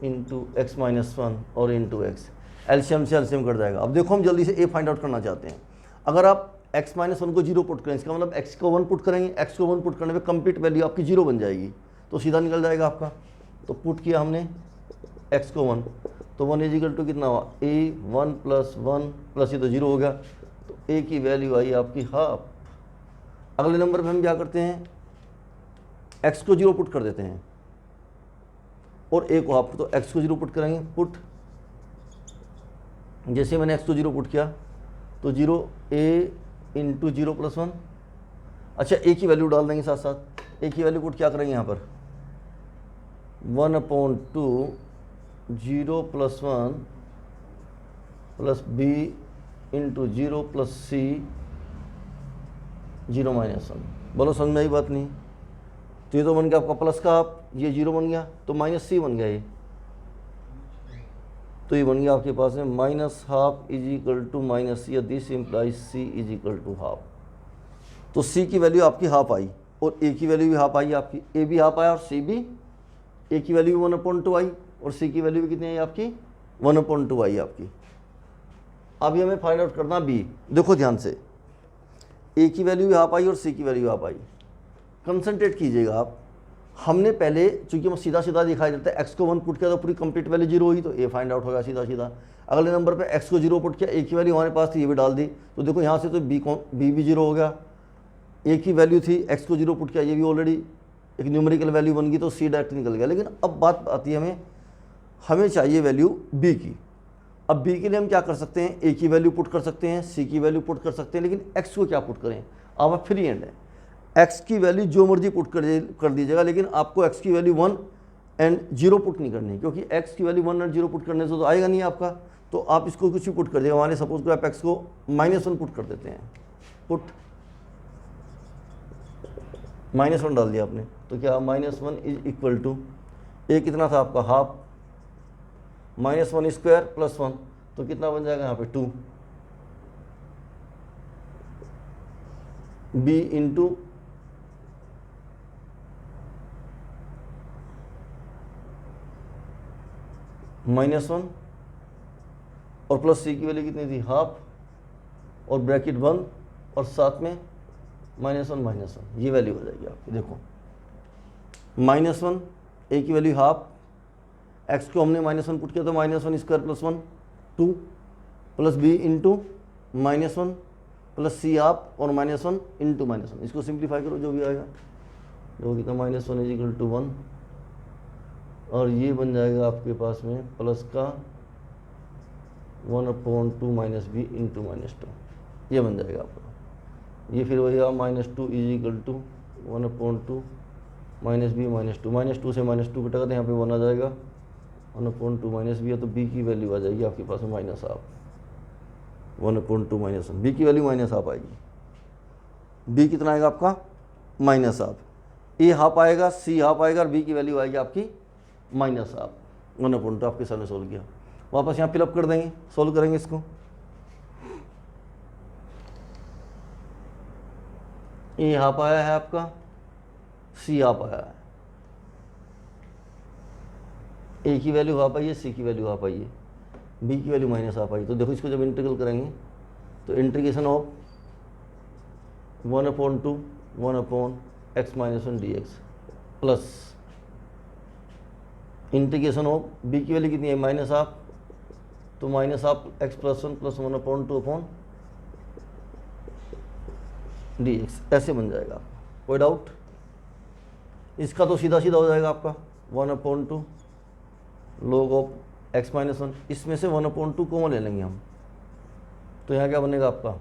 into x minus one और इंटू एक्स, एलसीएम से LCM cut जाएगा। अब देखो हम जल्दी से ए फाइंड आउट करना चाहते हैं। अगर आप x माइनस वन को 0 पुट करें, इसका मतलब x को 1 पुट करेंगे, x को 1 पुट करने पे कंप्लीट वैल्यू आपकी 0 बन जाएगी, तो सीधा निकल जाएगा आपका। तो पुट किया हमने x को 1, तो 1 इजिकल टू कितना हुआ, a 1 प्लस 1 प्लस ये तो 0 हो गया, तो a की वैल्यू आई आपकी हाफ। अगले नंबर पे हम क्या करते हैं, x को 0 पुट कर देते हैं और a को हाफ, तो x को 0 पुट करेंगे, पुट जैसे मैंने x को 0 पुट किया तो 0 a इंटू 0 प्लस 1। अच्छा a की वैल्यू डाल देंगे साथ साथ, a की वैल्यू पुट क्या करेंगे यहाँ पर 1/2 0 plus 1 plus b into 0 plus c 0 minus 1। बोलो समझ में आई बात नहीं, तो ये तो बन गया आपका प्लस का आप, ये 0 बन गया तो माइनस c बन गया ये, तो ये बन गया आपके पास में minus half is equal to minus c, this implies c is equal to half. तो सी की वैल्यू आपकी हाफ आई और ए की वैल्यू भी हाफ आई आपकी, ए भी हाफ आया और सी भी, ए की वैल्यू भी 1/2 आई और सी की वैल्यू भी कितनी आई आपकी 1/2 आई आपकी। अभी हमें फाइंड आउट करना बी, देखो ध्यान से, ए की वैल्यू भी हाफ आई और सी की वैल्यू हाफ आई। कंसंट्रेट कीजिएगा आप, हमने पहले चूंकि हम सीधा सीधा दिखाई देता है, x को 1 पुट किया तो पूरी कंप्लीट वैल्यू 0 हुई, तो ए फाइंड आउट होगा सीधा सीधा। अगले नंबर पे x को 0 पुट किया, ए की वैल्यू हमारे पास थी, ये भी डाल दी, तो देखो यहाँ से तो b भी 0 हो गया, ए की वैल्यू थी, x को 0 पुट किया, ये भी ऑलरेडी एक न्यूमेरिकल वैल्यू बन गई, तो c डायरेक्ट निकल गया। लेकिन अब बात आती है हमें चाहिए वैल्यू b की। अब b के लिए हम क्या कर सकते हैं, a की वैल्यू पुट कर सकते हैं, c की वैल्यू पुट कर सकते हैं, लेकिन x को क्या पुट करें, अब आप फ्री एंड है, x की वैल्यू जो मर्जी पुट कर दीजिएगा, लेकिन आपको x की वैल्यू 1 एंड 0 पुट नहीं करनी, क्योंकि x की वैल्यू 1 एंड 0 पुट करने से तो आएगा नहीं आपका, तो आप इसको कुछ भी पुट कर दीजिएगा। हमारे सपोज को आप x को -1 पुट कर देते हैं, पुट -1 डाल दिया आपने, तो क्या -1 इज इक्वल टू, ए कितना था आपका हाफ, -1 स्क्वायर प्लस 1, तो कितना बन जाएगा यहाँ पे 2, b इंटू -1 और प्लस सी की वैल्यू कितनी थी हाफ और ब्रैकेट 1 और साथ में -1, ये वैल्यू हो जाएगी आपकी। देखो -1 ए की वैल्यू हाफ, एक्स को हमने -1 पुट किया तो -1 square plus 1 2 plus b into -1 plus c half और -1 इंटू -1, इसको सिंप्लीफाई करो जो भी आएगा, जो कितना -1 इज इक्वल टू 1 और ये बन जाएगा आपके पास में प्लस का 1/2 माइनस बी इंटू -2, ये बन जाएगा आपका। ये फिर वही -2 is equal to 1/2 minus b -2 से -2 कटेगा तो यहाँ पे 1 आ जाएगा, 1/2 माइनस बी है, तो बी की वैल्यू आ जाएगी आपके पास में माइनस हाफ, 1/2 माइनस 1, बी की वैल्यू माइनस हाफ आएगी। बी कितना आएगा आपका माइनस हाफ, ए हाफ आएगा, सी हाफ आएगा और बी की वैल्यू आएगी आपकी माइनस हाफ, 1/2 आपके सामने सोल्व किया। वापस यहाँ फिलअप कर देंगे, सोल्व करेंगे इसको, ए हाफ आया है आपका, सी हाफ आया है, ए की वैल्यू हाफ आई है, सी की वैल्यू हाफ आई है, बी की वैल्यू माइनस हाफ आई। तो देखो इसको जब इंटीग्रल करेंगे तो integration of 1/2 1/x minus 1 dx plus integration of b की वैल्यू कितनी है माइनस हाफ, तो minus half x plus 1 plus 1/2 dx, ऐसे बन जाएगा। कोई डाउट, इसका तो सीधा सीधा हो जाएगा आपका 1/2 log ऑफ x माइनस 1, इसमें से 1/2 कॉमन ले लेंगे हम, तो यहाँ क्या बनेगा आपका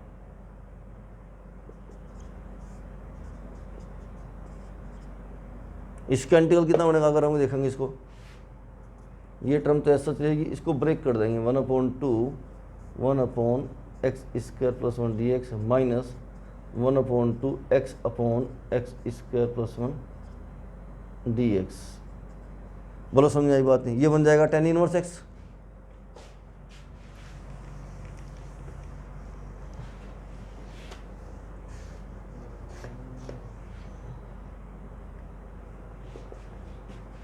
इसका इंटीग्रल कितना बनेगा, अगर हम देखेंगे इसको, ये टर्म तो ऐसा चलेगी, इसको ब्रेक कर देंगे 1/2 1 x square plus 1 d x minus 1/2 x upon x square plus 1 d x. बोलो समझ आई बात नहीं? ये बन जाएगा tan इनवर्स एक्स।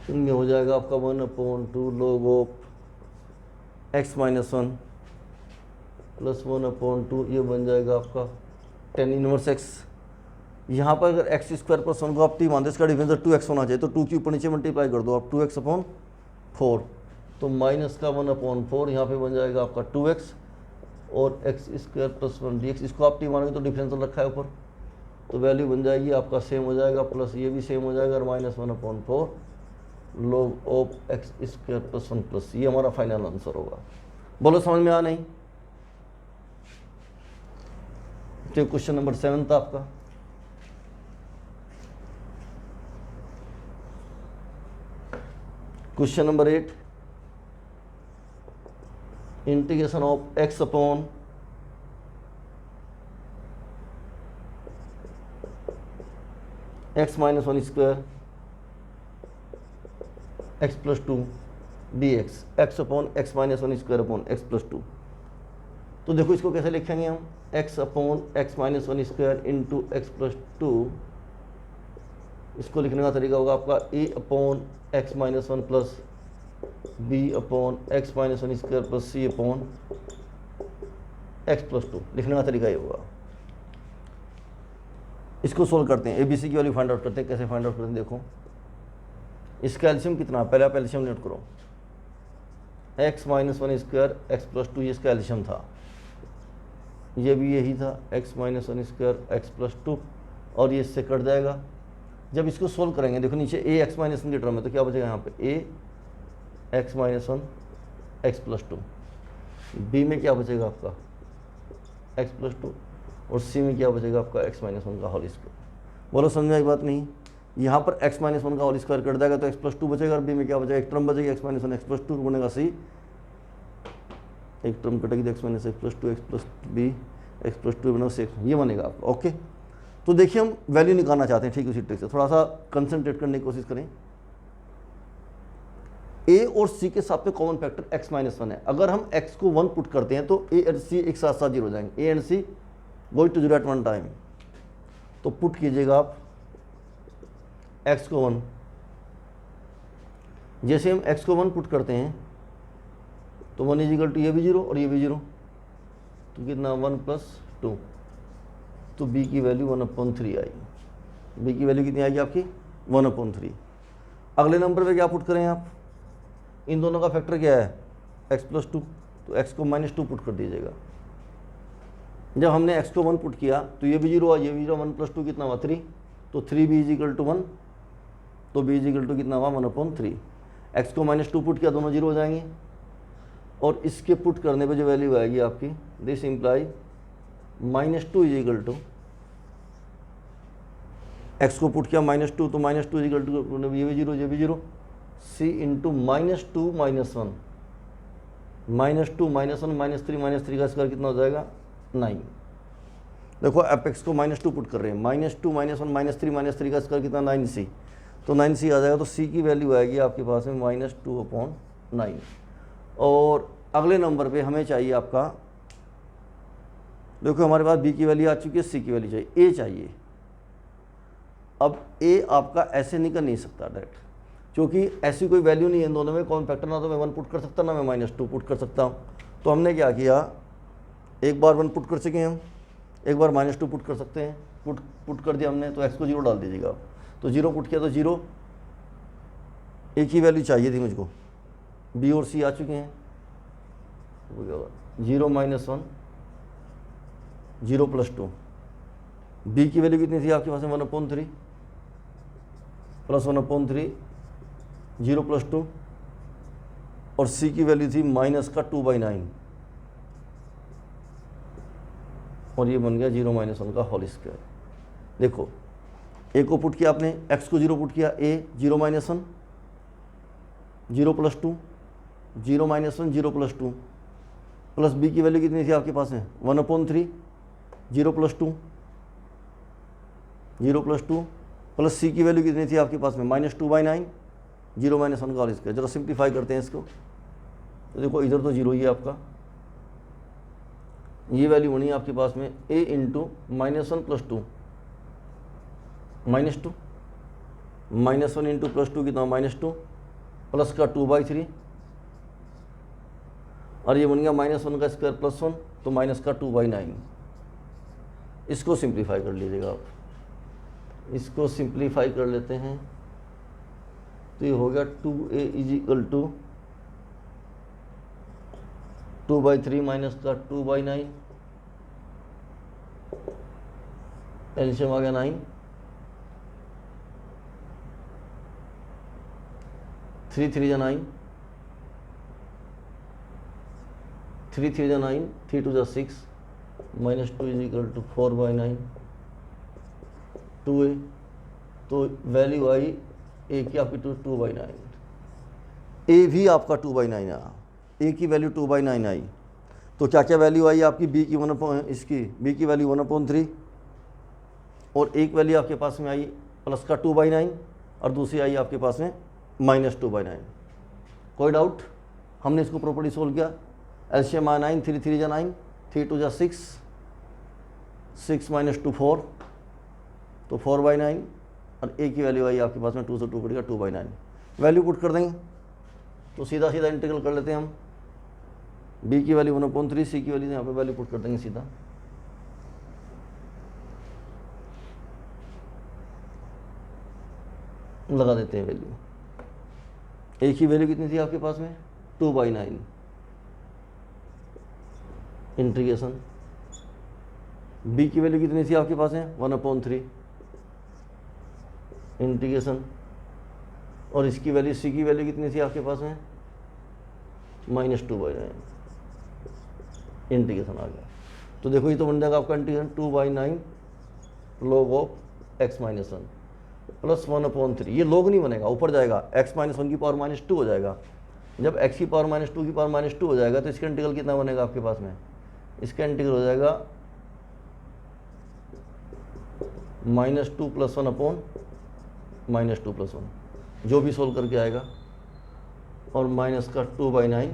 ये हो जाएगा आपका 1/2 log of x minus 1 plus 1/2, ये बन जाएगा आपका tan इनवर्स एक्स। यहाँ पर अगर एक्स स्क्वायर प्लस 1 को आप टी मानते इसका डिफरेंस 2x होना चाहिए, तो 2 के ऊपर नीचे मल्टीप्लाई कर दो आप 2x/4, तो माइनस का 1/4 यहाँ पे बन जाएगा आपका 2x और एक्स स्क्वायर प्लस 1 dx। इसको आप टी मानोगे तो डिफरेंशियल रखा है ऊपर, तो वैल्यू बन जाएगी आपका सेम हो जाएगा, प्लस ये भी सेम हो जाएगा और minus 1/4 log of x square plus 1 plus, ये हमारा फाइनल आंसर होगा। बोलो समझ में आ नहीं? तो क्वेश्चन नंबर 7 था आपका। Question number 8, integration of x upon x minus 1 square x plus 2 d x, x upon x minus 1 square upon x plus 2। तो देखो इसको कैसे लिखेंगे हम, x upon x minus 1 square into x plus 2। इसको लिखने का तरीका होगा आपका a upon x minus 1 plus b upon x minus 1 square plus c upon x plus 2। लिखने का तरीका ये होगा। इसको सोल्व करते हैं, ए बी सी की वैल्यू फाइंड आउट करते हैं। कैसे फाइंड आउट करते हैं देखो, इसका एल्शियम कितना, पहले आप एल्शियम नोट करो, x minus 1 square x plus 2 ये इसका एल्शियम था, ये भी यही था x minus 1 square x plus 2, और ये इससे कट जाएगा। जब इसको सोल्व करेंगे देखो नीचे ए एक्स माइनस 1 की टर्म है, तो क्या बचेगा यहाँ पे a x minus 1 x plus 2, b में क्या बचेगा आपका एक्स प्लस 2, और सी में क्या बचेगा आपका एक्स माइनस 1 का होल स्क्वायर। बोलो समझ आई बात नहीं? यहाँ पर एक्स माइनस 1 का होल स्क्वायर कट जाएगा तो एक्स प्लस 2 बचेगा, और बी में क्या बचेगा, एक टर्म बचेगी एक्स माइनस 1 एक्स प्लस 2 बनेगा सी, एक टर्म कटेगी x minus x plus 2 x plus B x plus 2 बनेगा सी, ये बनेगा आपका। ओके, तो देखिए हम वैल्यू निकालना चाहते हैं, ठीक उसी ट्रिक से थोड़ा सा कंसंट्रेट करने की कोशिश करें। ए और सी के साथ में कॉमन फैक्टर एक्स माइनस 1 है। अगर हम एक्स को 1 पुट करते हैं तो ए एंड सी एक साथ साथ 0 हो जाएंगे, a and c going to 0 at one time. तो पुट कीजिएगा आप एक्स को 1, जैसे हम एक्स को 1 पुट करते हैं तो 1 इज इक्वल टू ये भी 0 और ये भी 0, तो कितना 1 प्लस 2, तो b की वैल्यू 1/3 आई। b की वैल्यू कितनी आएगी आपकी 1/3। अगले नंबर पे क्या पुट करें आप, इन दोनों का फैक्टर क्या है x प्लस 2, तो x को -2 पुट कर दीजिएगा। जब हमने x को 1 पुट किया तो ये भी 0 हुआ, ये भी 0, 1 प्लस 2 कितना हुआ 3, तो 3b इज इक्वल टू 1, तो b इज इक्वल टू कितना हुआ 1/3। x को -2 पुट किया, दोनों 0 हो जाएंगे, और इसके पुट करने पे जो वैल्यू आएगी आपकी, this imply -2 is equal to, x को पुट किया -2, तो -2 इज इक्वल टू ये भी 0 ये भी 0, सी इंटू -2 -1, -2 -1 -3 का स्क्वायर कितना हो जाएगा 9। देखो अब एक्स को -2 पुट कर रहे हैं, -2 -1 -3 का स्क्वायर कितना 9c, तो 9c आ जाएगा, तो c की वैल्यू आएगी आपके पास में -2/9। और अगले नंबर पे हमें चाहिए आपका, देखो हमारे पास b की वैल्यू आ चुकी है, c की वैल्यू चाहिए, a चाहिए। अब a आपका ऐसे निकल नहीं सकता डायरेक्ट, क्योंकि ऐसी कोई वैल्यू नहीं है इन दोनों में, कौन फैक्टर ना तो मैं 1 पुट कर सकता ना मैं -2 पुट कर सकता हूँ। तो हमने क्या किया, एक बार 1 पुट कर चुके हैं हम, एक बार -2 पुट कर सकते हैं, पुट कर दिया हमने, तो x को 0 डाल दीजिएगा। तो 0 पुट किया तो 0, a की वैल्यू चाहिए थी मुझको, b और c आ चुके हैं, 0 -1 0 + 2, b की वैल्यू कितनी थी आपके पास में 1/3 प्लस 1/3 0 + 2, और c की वैल्यू थी -2/9, और ये बन गया 0 - 1 का होल स्क्वायर। देखो a को पुट किया आपने, x को 0 पुट किया, a 0 - 1 0 + 2 0 - 1 0 + 2, प्लस बी की वैल्यू कितनी थी आपके पास में 1/3, 0 + 2, 0 + 2 प्लस सी की वैल्यू कितनी थी आपके पास में -2/9, 0 - 1 का होल स्क्वायर। जरा सिंप्लीफाई करते हैं इसको, तो देखो इधर तो 0 ही है आपका, ये वैल्यू बनी आपके पास में a × -1 + 2 -2, -1 × +2 कितना -2 प्लस का 2/3, और ये बन गया -1 का स्क्वायर +1 तो माइनस का 2/9। इसको सिंप्लीफाई कर लीजिएगा आप, इसको सिंप्लीफाई कर लेते हैं तो ये हो गया 2a = 2/3 माइनस का 2/9, एलसीएम आ गया 9, 3 3 9, 3 3 9, 3 2 6, -2 = 4/9, 2a, तो वैल्यू आई ए की आपकी 2/9, ए भी आपका 2/9 आया, ए की वैल्यू 2/9 आई। तो क्या क्या वैल्यू आई आपकी बी की बी की वैल्यू 1/3, और एक वैल्यू आपके पास में आई प्लस का 2/9 और दूसरी आई आपके पास में -2/9। कोई डाउट? हमने इसको प्रॉपर्टी सोल्व किया, एलसीएम आ 9, 3 3 9, 3 2 6, 6 - 2 4, तो 4/9, और ए की वैल्यू आई आपके पास में 2 से 2 कटेगा 2/9। वैल्यू पुट कर देंगे तो सीधा सीधा इंटीग्रल कर लेते हैं हम, बी की वैल्यू 1/3, सी की वैल्यू यहाँ पे वैल्यू पुट कर देंगे सीधा, लगा देते हैं वैल्यू। ए की वैल्यू कितनी थी आपके पास में 2/9, इंटीग्रेशन, बी की वैल्यू कितनी थी आपके पास में 1/3, इंटीग्रेशन, और इसकी वैल्यू सी की वैल्यू कितनी थी आपके पास में -2/9, इंटीग्रेशन आ गया। तो देखो ये तो बन जाएगा आपका integration 2/9 log of x - 1 plus 1/3, ये log नहीं बनेगा, ऊपर जाएगा x - 1 की पावर -2 हो जाएगा। जब x की पावर -2 की पावर -2 हो जाएगा तो इसका इंटीग्रल कितना बनेगा आपके पास में, इसका इंटीग्रल हो जाएगा -2 + 1/-2 + 1, जो भी सोल्व करके आएगा, और माइनस का 2/9,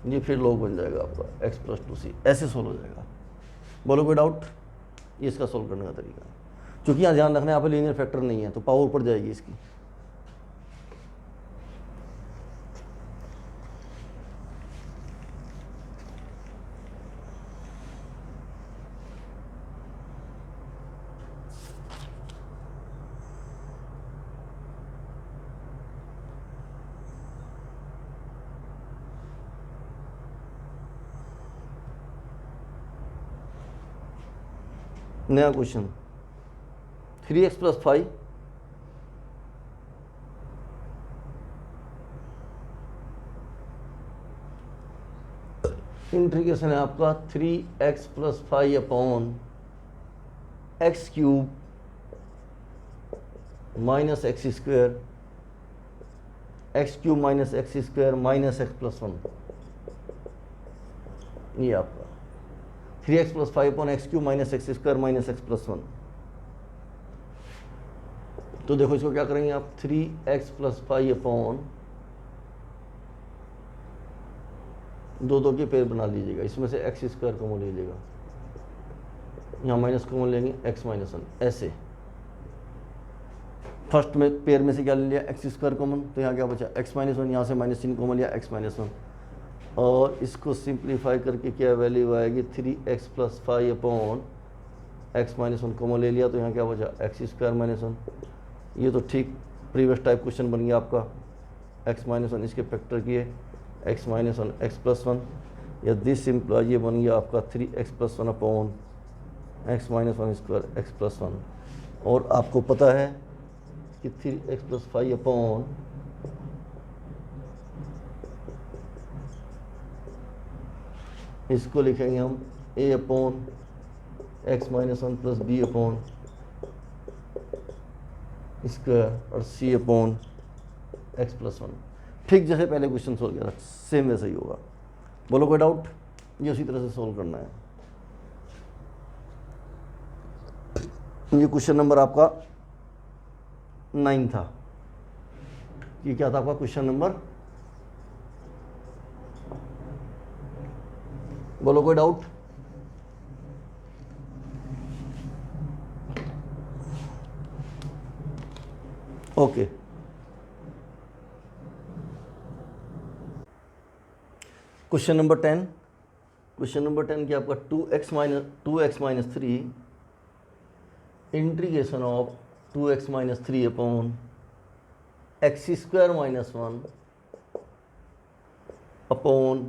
ये फिर log बन जाएगा आपका x + 2c, ऐसे सोल्व हो जाएगा। बोलो कोई डाउट? ये इसका सोल्व करने का तरीका है। क्योंकि यहाँ ध्यान रखना है, यहाँ पे लीनियर फैक्टर नहीं है तो पावर ऊपर जाएगी इसकी। नया क्वेश्चन 3x + 5 इंटीग्रेशन है आपका 3x + 5/(x³ - x² x³ - x² - x + 1, ये आपका 3x + 5/(x³ - x² - x + 1। तो देखो इसको क्या करेंगे आप, 3x + 5/, 2 के पेयर बना लीजिएगा, इसमें से x² कॉमन ले लीजिएगा, यहाँ माइनस कॉमन लेंगे x - 1, ऐसे फर्स्ट में पेयर में से क्या ले लिया x² कॉमन, तो यहाँ क्या बचा x - 1, यहाँ से -3 कॉमन लिया x - 1, और इसको सिंप्लीफाई करके क्या वैल्यू आएगी 3x + 5/, x - 1 कॉमन ले लिया, तो यहाँ क्या बचा x² - 1। ये तो ठीक प्रीवियस टाइप क्वेश्चन बन गया आपका, x - 1 इसके फैक्टर किए x - 1 x + 1, या दिस सिंपल ये बन गया आपका 3x + 1/, x - 1² x + 1। और आपको पता है कि 3x + 5/, इसको लिखेंगे हम a/x - 1 + b/² और c/x + 1। ठीक जैसे पहले क्वेश्चन सोल्व किया था सेम वैसे ही होगा। बोलो कोई डाउट? ये उसी तरह से सोल्व करना है। ये क्वेश्चन नंबर आपका 9 था। ये क्या था आपका क्वेश्चन नंबर? बोलो कोई doubt? Okay. Question number 10। Question number 10 क्या आपका 2x minus 3 integration of 2x minus 3 upon x square minus 1 upon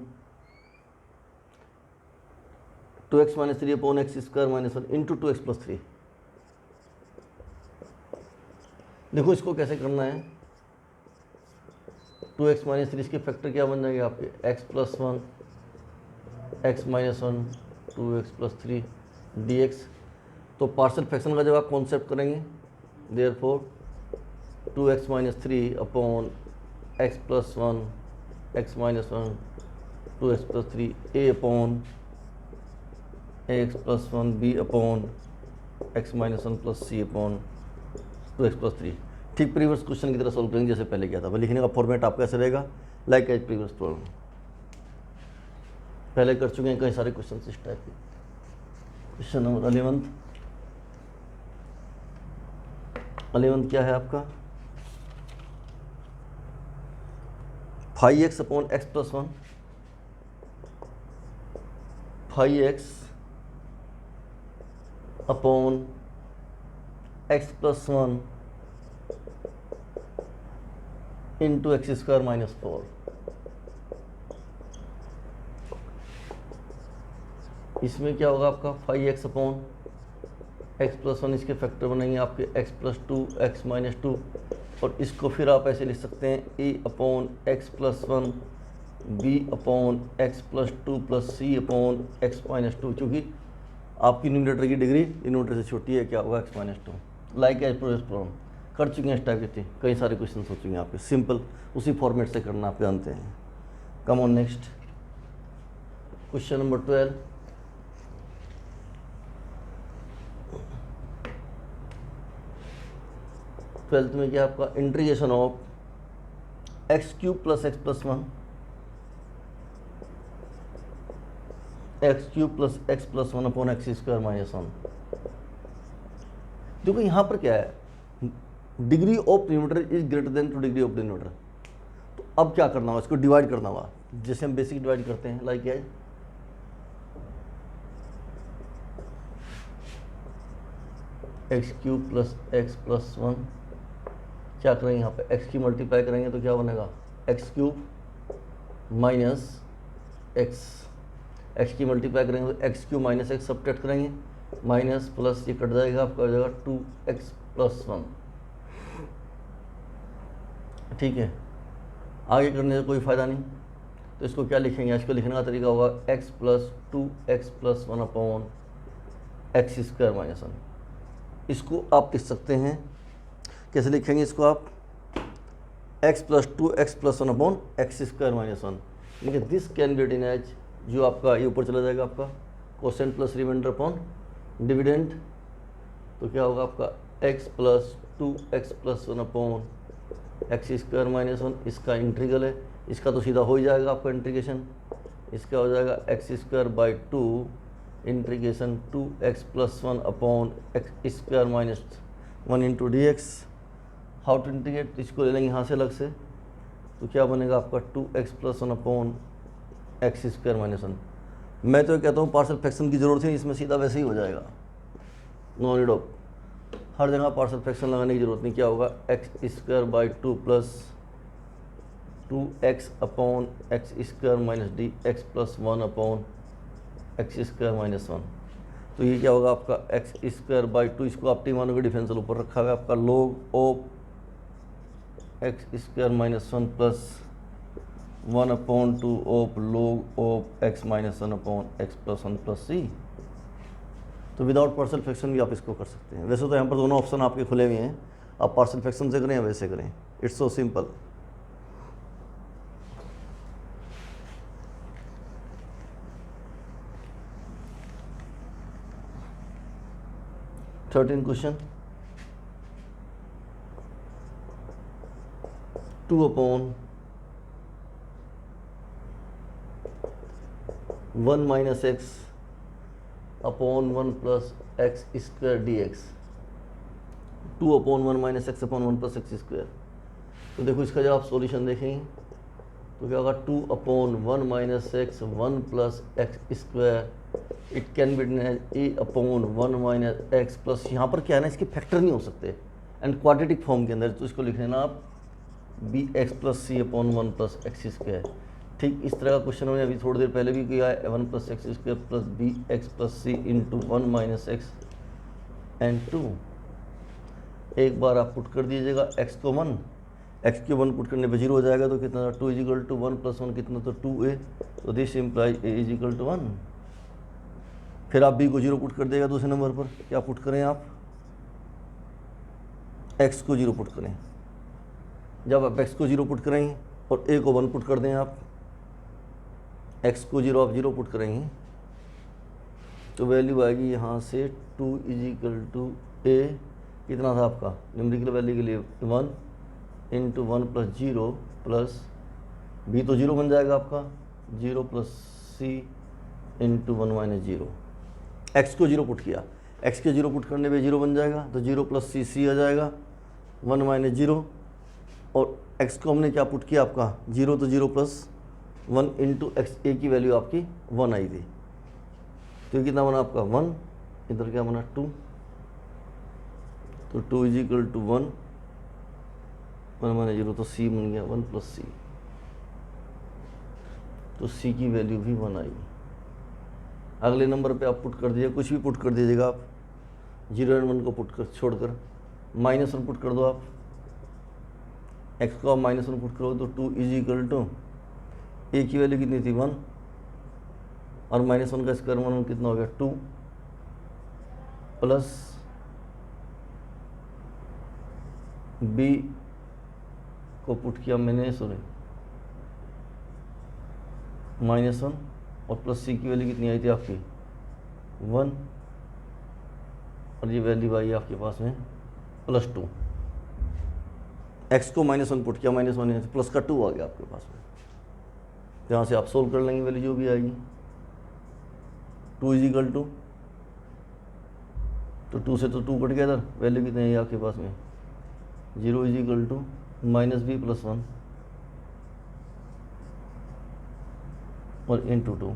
2x minus 3 upon x square minus 1 into 2x plus 3। देखो इसको कैसे करना है। 2x माइनस 3 इसके फैक्टर क्या बन जाएंगे आपके x plus 1 x minus 1 2x plus 3 dx। तो पार्शियल फ्रैक्शन का जब आप कॉन्सेप्ट करेंगे therefore 2x minus 3 upon x plus 1 x minus 1 2x plus 3 a upon ax plus 1 b upon x minus 1 plus c upon 2x plus 3। ठीक previous question की तरह solve करेंगे जैसे पहले किया था। लिखने का फॉर्मेट आपका कैसे रहेगा? Like as previous problem. पहले कर चुके हैं कई सारे क्वेश्चन इस टाइप के। क्वेश्चन नंबर 11 क्या है आपका? 5x upon x plus 1 5x upon x plus 1 into x square minus 4। इसमें क्या होगा आपका 5x अपॉन एक्स प्लस 1 इसके फैक्टर बनेंगे आपके x प्लस 2 एक्स माइनस 2 और इसको फिर आप ऐसे लिख सकते हैं a upon x plus 1 b upon x plus 2 plus c upon x minus 2। चूँकि आपकी न्यूमरेटर की डिग्री डिनोमिनेटर से छोटी है, क्या होगा x minus 2। Like as previous problem कर चुके हैं इस टाइप के। कई सारे क्वेश्चन हो चुके हैं आपके। सिंपल उसी फॉर्मेट से करना आप जानते हैं। कम on next question number 12। Twelfth में क्या आपका integration of x cube plus x plus 1 x cube plus x plus 1 upon x square minus 1। देखो यहाँ पर क्या है, degree of numerator is greater than to degree of denominator. तो अब क्या करना होगा, इसको डिवाइड करना होगा जैसे हम बेसिक डिवाइड करते हैं। लाइक क्या है x cube plus x plus 1 क्या करेंगे यहाँ पे एक्स की मल्टीप्लाई करेंगे तो क्या बनेगा एक्स क्यूब माइनस एक्स की मल्टीप्लाई करेंगे तो x cube minus x subtract करेंगे माइनस प्लस ये कट जाएगा आपका हो जाएगा 2x प्लस 1। ठीक है, आगे करने से कोई फ़ायदा नहीं तो इसको क्या लिखेंगे, इसको लिखने का तरीका होगा x plus 2x plus 1 upon x square minus 1। इसको आप लिख सकते हैं कैसे लिखेंगे इसको आप x plus 2x plus 1 upon x square minus 1। देखिए this can be written as, जो आपका ये ऊपर चला जाएगा आपका quotient plus remainder upon dividend. तो क्या होगा आपका x plus 2x plus 1 upon x square minus 1। इसका इंटीग्रल है, इसका तो सीधा हो ही जाएगा आपका इंटीग्रेशन। इसका हो जाएगा x square by 2 integration 2x plus 1 upon x square minus 1 into d x. How to integrate, इसको ले लेंगे यहाँ से अलग से तो क्या बनेगा आपका 2x plus 1 upon x square minus 1। मैं तो कहता हूँ पार्शियल फ्रैक्शन की ज़रूरत है, इसमें सीधा वैसे ही हो जाएगा। नो नीड ऑफ हर जगह पार्शियल फ्रैक्शन लगाने की ज़रूरत नहीं। क्या होगा x square by 2 plus 2x upon x square minus d x plus 1 upon x square minus 1। तो ये क्या होगा आपका एक्स स्क्वायर बाई 2, इसको आप टी मानोगे डिफरेंशियल ऊपर रखा हुआ है आपका log of x square minus 1 plus 1 upon 2 of log of x minus 1 upon x plus 1 plus c. तो विदाउट पार्शियल फ्रैक्शन भी आप इसको कर सकते हैं। वैसे तो यहाँ पर दोनों ऑप्शन आपके खुले हुए हैं, आप पार्शियल फ्रैक्शन से करें या वैसे करें, it's so simple. 13 question, 2 upon 1 minus x upon 1 plus x square d x, 2 upon 1 minus x upon 1 plus x square. तो देखो इसका जब आप सॉल्यूशन देखेंगे तो क्या होगा, 2 upon 1 minus x 1 plus x square, it can be written as a upon 1 minus x plus, यहाँ पर क्या है ना, इसके फैक्टर नहीं हो सकते एंड क्वाड्रेटिक फॉर्म के अंदर, तो इसको लिख लेना आप B x plus c upon 1 plus x square. ठीक इस तरह का क्वेश्चन हमने अभी थोड़ी देर पहले भी किया है, 1 plus x square plus B x plus c into 1 minus x and 2। एक बार आप पुट कर दीजिएगा एक्स को 1, एक्स के 1 पुट करने पे 0 हो जाएगा, तो कितना 2 इज इक्वल टू 1 प्लस 1 कितना, तो 2a, तो this implies a is equal to 1। फिर आप b को 0 पुट कर देगा दूसरे नंबर पर, क्या पुट करें आप, x को 0 पुट करें। जब आप x को 0 पुट करेंगे और a को 1 पुट कर दें आप, x को 0 आप 0 पुट करेंगे तो वैल्यू आएगी यहाँ से 2 इज इक्वल टू a, कितना था आपका न्यूमेरिकल वैल्यू के लिए 1 इंटू 1 प्लस 0 प्लस b तो 0 बन जाएगा आपका, 0 plus c into 1 minus 0। x को 0 पुट किया, x के 0 पुट करने पे 0 बन जाएगा, तो 0 प्लस c आ जाएगा 1 माइनस 0, और x को हमने क्या पुट किया आपका 0, तो 0 प्लस 1 इंटू एक्स, ए की वैल्यू आपकी 1 आई थी, तो ये कितना बना आपका 1, इधर क्या बना 2, तो 2 इज इक्वल टू 1 माइनस 0, तो c बन गया 1 प्लस c, तो c की वैल्यू भी 1 आई। अगले नंबर पे आप पुट कर दीजिए, कुछ भी पुट कर दीजिएगा आप, 0 एंड 1 को पुट कर छोड़कर -1 पुट कर दो आप, x को आप -1 पुट करो तो 2 इज इक्वल टू a की वैल्यू कितनी थी 1, और -1 का स्क्वायर 1 कितना हो गया 2 प्लस b को पुट किया मैंने, सॉरी -1, और प्लस c की वैल्यू कितनी आई थी आपकी 1, और ये वैल्यू आई आपके पास में +2। x को -1 पुट किया, -1 प्लस का 2 आ गया आपके पास में, तो यहाँ से आप सोल्व कर लेंगे, वैल्यू जो भी आएगी 2 इज इक्वल टू, तो 2 से तो 2 कट गया इधर, वैल्यू कितनी है आपके पास में 0 is equal to -b plus 1 और इंटू 2,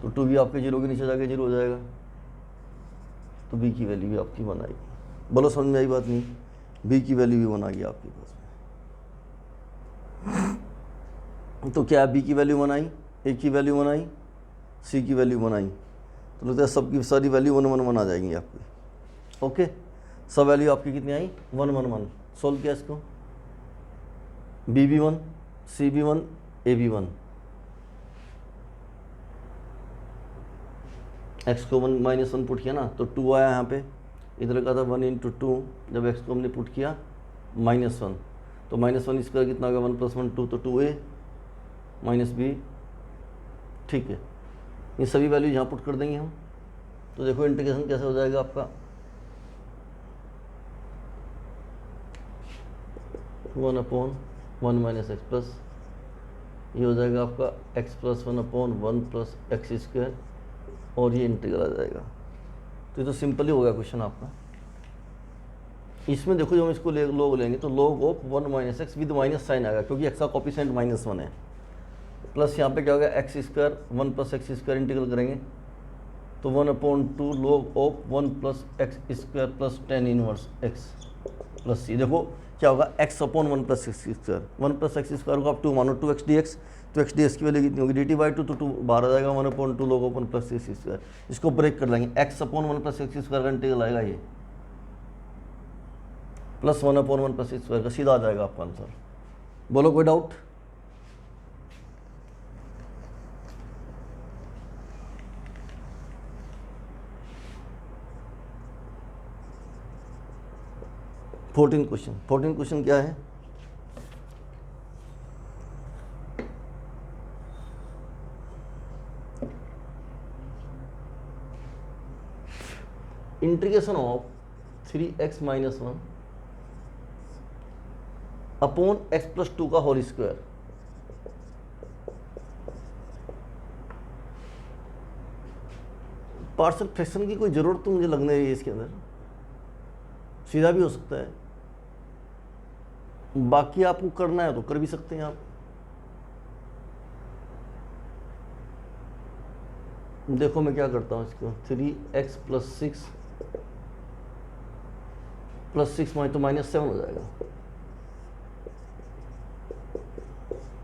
तो 2 भी आपके 0 के नीचे जाके 0 हो जाएगा, तो b की वैल्यू भी आपकी 1 आएगी। बोलो समझ में आई बात नहीं, b की वैल्यू भी 1 आ गई आपके पास में। तो क्या b की वैल्यू 1 आई, a की वैल्यू 1 आई, c की वैल्यू 1 आई, तो लगता है सबकी सारी वैल्यू 1 1 1 आ जाएंगी आपकी। ओके, सब वैल्यू आपकी कितनी आई 1 1 1। सोल्व किया इसको, b भी 1, c भी 1, a भी 1, x को 1 -1 पुट किया ना, तो 2 आया यहाँ पे, इधर का था 1 इंटू 2, जब x को हमने पुट किया -1, तो -1 इसका कितना होगा 1 प्लस 1 2, तो 2a माइनस b, ठीक है। ये सभी वैल्यू यहाँ पुट कर देंगे हम, तो देखो इंटीग्रेशन कैसे हो जाएगा आपका 1 अपॉन 1 माइनस एक्स प्लस, ये हो जाएगा आपका x plus 1 upon 1 plus x square, और ये इंटीग्रल आ जाएगा। तो ये तो सिंपल ही होगा क्वेश्चन आपका। इसमें देखो जो हम इसको लोग लेंगे तो log of 1 minus x with minus sign आएगा, क्योंकि एक्स का कॉफिशिएंट -1 है, प्लस यहाँ पे क्या होगा x square 1 plus x square integral करेंगे तो 1/2 log of 1 plus x square plus tan inverse x plus c. देखो क्या होगा x upon 1 plus x square, 1 plus x square को आप 2 मानो, 2x dx, तो x dx की वैल्यू कितनी होगी dt/2, तो 2 बाहर आ जाएगा 1/2 log of 1 plus x square. इसको ब्रेक कर लेंगे, x upon 1 plus x square का इंटीग्रल आएगा ये, प्लस 1/1 प्लस एक्स स्क्वायर का, सीधा आ जाएगा आपका आंसर। बोलो कोई डाउट? फोर्टीन क्वेश्चन क्या है? Integration of 3x minus 1 upon x plus 2 का होल स्क्वायर। पार्शियल फ्रैक्शन की कोई ज़रूरत तो मुझे लग नहीं रही है इसके अंदर, सीधा भी हो सकता है, बाकी आपको करना है तो कर भी सकते हैं आप। देखो मैं क्या करता हूँ इसको, 3x प्लस सिक्स माइनस तो -7 हो जाएगा।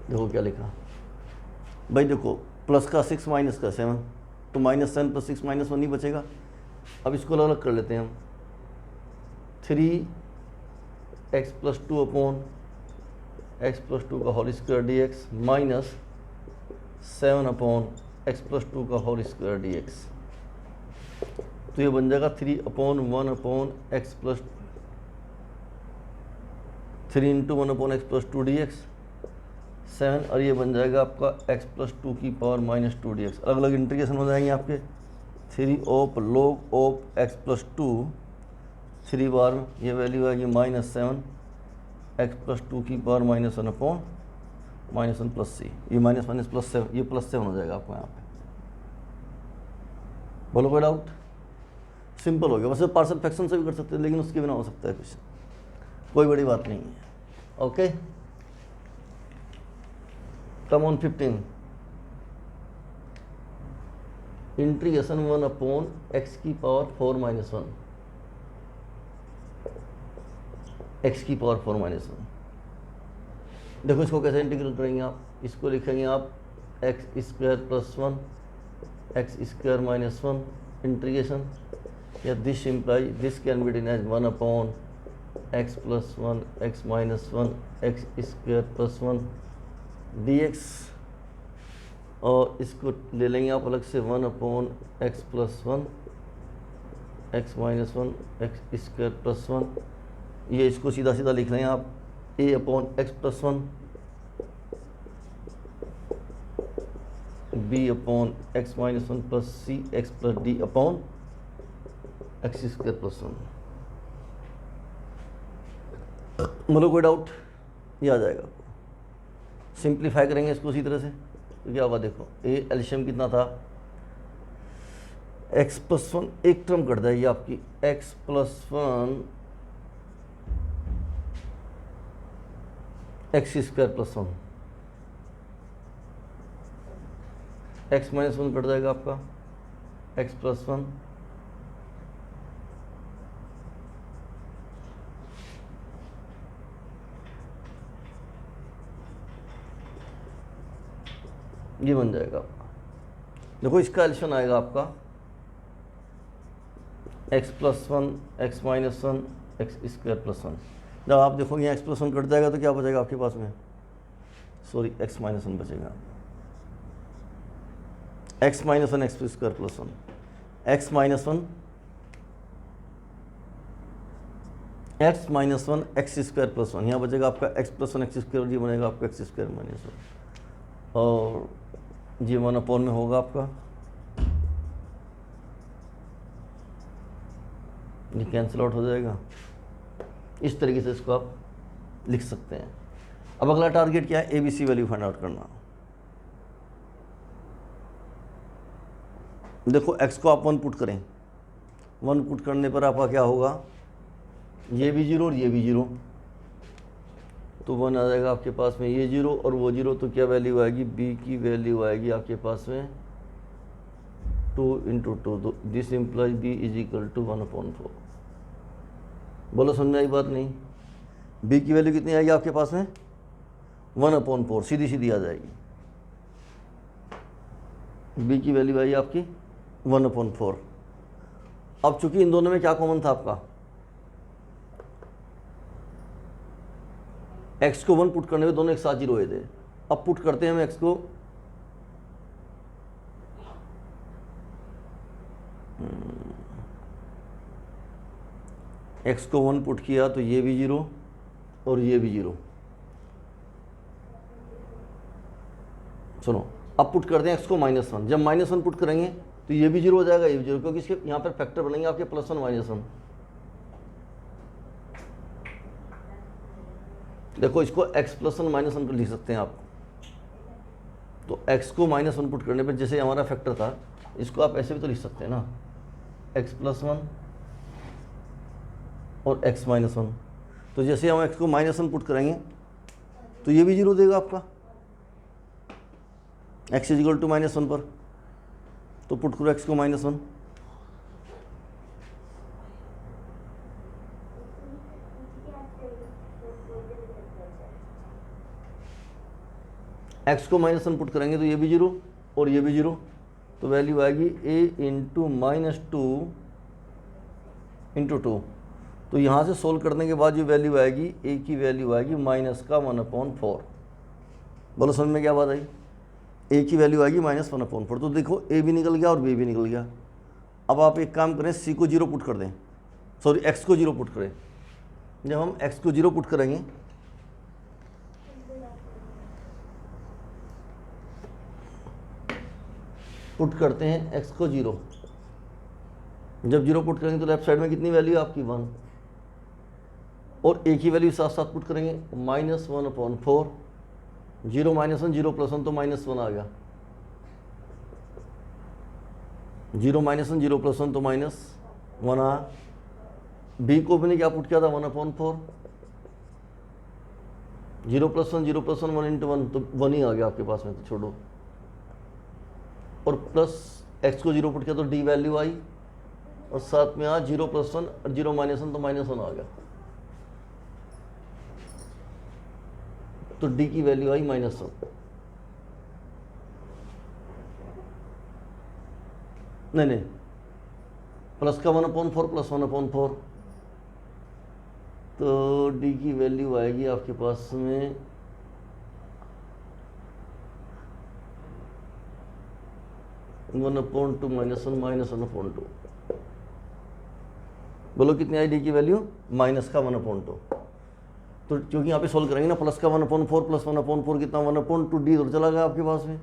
देखो क्या लिखा भाई, देखो प्लस का 6 माइनस का 7 तो -7 + 6 - 1 ही बचेगा। अब इसको अलग अलग कर लेते हैं हम, 3x + 2 अपॉन x + 2 का whole square dx minus 7 upon x + 2 का होल स्क्वायर dx। तो ये बन जाएगा 3/1 upon x + 3 × 1 upon x + 2 dx 7, और ये बन जाएगा आपका x + 2 की पावर -2 dx। अलग अलग इंटीग्रेशन हो जाएंगे आपके, 3 ऑफ log ऑफ x + 2 3 बार ये वैल्यू आएगी -7 x + 2 की पावर -1 अपॉन -1 + c, ये माइनस +7, ये +7 हो जाएगा आपको यहाँ पे। बोलो कोई डाउट? सिंपल हो गया। वैसे पार्शियल फ्रैक्शन से भी कर सकते हैं, लेकिन उसके बिना हो सकता है कुछ, कोई बड़ी बात नहीं है। Okay, come on 15, integration 1 upon x की पावर 4 - 1, x की पावर 4 - 1। देखो इसको कैसे इंटीग्रेट करेंगे आप, इसको लिखेंगे आप x² + 1 x² - 1 इंटीग्रेशन, या this imply this can be written as 1 upon x + 1 x - 1 x² + 1 dx, और इसको ले लेंगे आप अलग से 1 अपॉन x + 1 x - 1 x² + 1। ये इसको सीधा सीधा लिख रहे हैं आप a upon x + 1 b upon x - 1 + c x + d upon x² + 1। मतलब कोई डाउट? ये आ जाएगा। सिंप्लीफाई करेंगे इसको उसी तरह से, तो क्या होगा देखो, a एल्शियम कितना था, x + 1 एक टर्म कट जाएगी आपकी, x + 1 x² + 1, x - 1 कट जाएगा आपका, x + 1 ये बन जाएगा आपका। देखो इसका एल्शियम आएगा आपका x + 1 x - 1 x² + 1। जब आप देखोगे x + 1 कट जाएगा तो क्या बचेगा आपके पास में, सॉरी x - 1 बचेगा, x - 1 x² + 1 x - 1 x - 1 x² + 1, यहाँ बचेगा आपका x + 1 x², ये बनेगा आपका x² - 1, और ये 1 अपॉन में होगा आपका, ये कैंसिल आउट हो जाएगा। इस तरीके से इसको आप लिख सकते हैं। अब अगला टारगेट क्या है, ABC वैल्यू फाइंड आउट करना। देखो x को आप 1 पुट करें, 1 पुट करने पर आपका क्या होगा, ये भी 0 और ये भी 0, तो 1 आ जाएगा आपके पास में, ये 0 और वो 0, तो क्या वैल्यू आएगी, b की वैल्यू आएगी आपके पास में 2 × 2, दिस इम्प्लाई b = 1/4। बोलो समझ आई बात नहीं? b की वैल्यू कितनी आएगी आपके पास में, 1/4, सीधी सीधी आ जाएगी। b की वैल्यू आई आपकी 1/4। अब चूंकि इन दोनों में क्या कॉमन था आपका, x को 1 पुट करने में दोनों एक साथ 0 हुए थे। अब पुट करते हैं हम x को, x को 1 पुट किया तो ये भी 0 और ये भी 0। सुनो, अब पुट करते हैं x को -1। जब -1 पुट करेंगे तो ये भी जीरो हो जाएगा, ये भी जीरो, क्योंकि इसके यहाँ पर फैक्टर बनेंगे आपके +1 -1। देखो इसको x +1 -1 पर लिख सकते हैं आप। तो x को -1 पुट करने पर जैसे हमारा फैक्टर था, इसको आप ऐसे भी तो लिख सकते हैं ना, x +1 और x -1। तो जैसे हम x को -1 पुट करेंगे तो ये भी जीरो देगा आपका, x = -1 पर। तो पुट करो x को -1, x को -1 पुट करेंगे तो ये भी जीरो और ये भी जीरो। तो वैल्यू आएगी a × -2 × 2। तो यहाँ से सोल्व करने के बाद जो वैल्यू आएगी, a की वैल्यू आएगी -1/4। बोलो समझ में क्या बात आई? a की वैल्यू आएगी -1/4। तो देखो a भी निकल गया और b भी निकल गया। अब आप एक काम करें, c को 0 पुट कर दें, सॉरी x को 0 पुट करें। जब हम x को 0 पुट करेंगे पुट करते हैं x को 0, जब 0 पुट करेंगे तो लेफ्ट साइड में कितनी वैल्यू आपकी 1, और a की वैल्यू साथ साथ पुट करेंगे -1/4। 0 -1 0 +1 तो -1 आ गया, 0 -1 0 +1 तो -1 आया। b को मैंने क्या पुट किया था 1/4, 0 +1 0 +1 1 × 1 तो 1 ही आ गया आपके पास में, तो छोड़ो। और प्लस x को 0 पुट किया तो d वैल्यू आई, और साथ में आ 0 +1 और 0 -1 तो -1 आ गया। तो d की वैल्यू आई -1। नहीं, प्लस का 1/4 + 1/4, तो d की वैल्यू आएगी आपके पास में 1/2 -1/2। बोलो कितनी आई d की वैल्यू? -1/2। तो क्योंकि यहाँ पे सोल्व करेंगे ना, प्लस का 1/4 + 1/4 कितना 1/2, d उधर चला गया आपके पास में,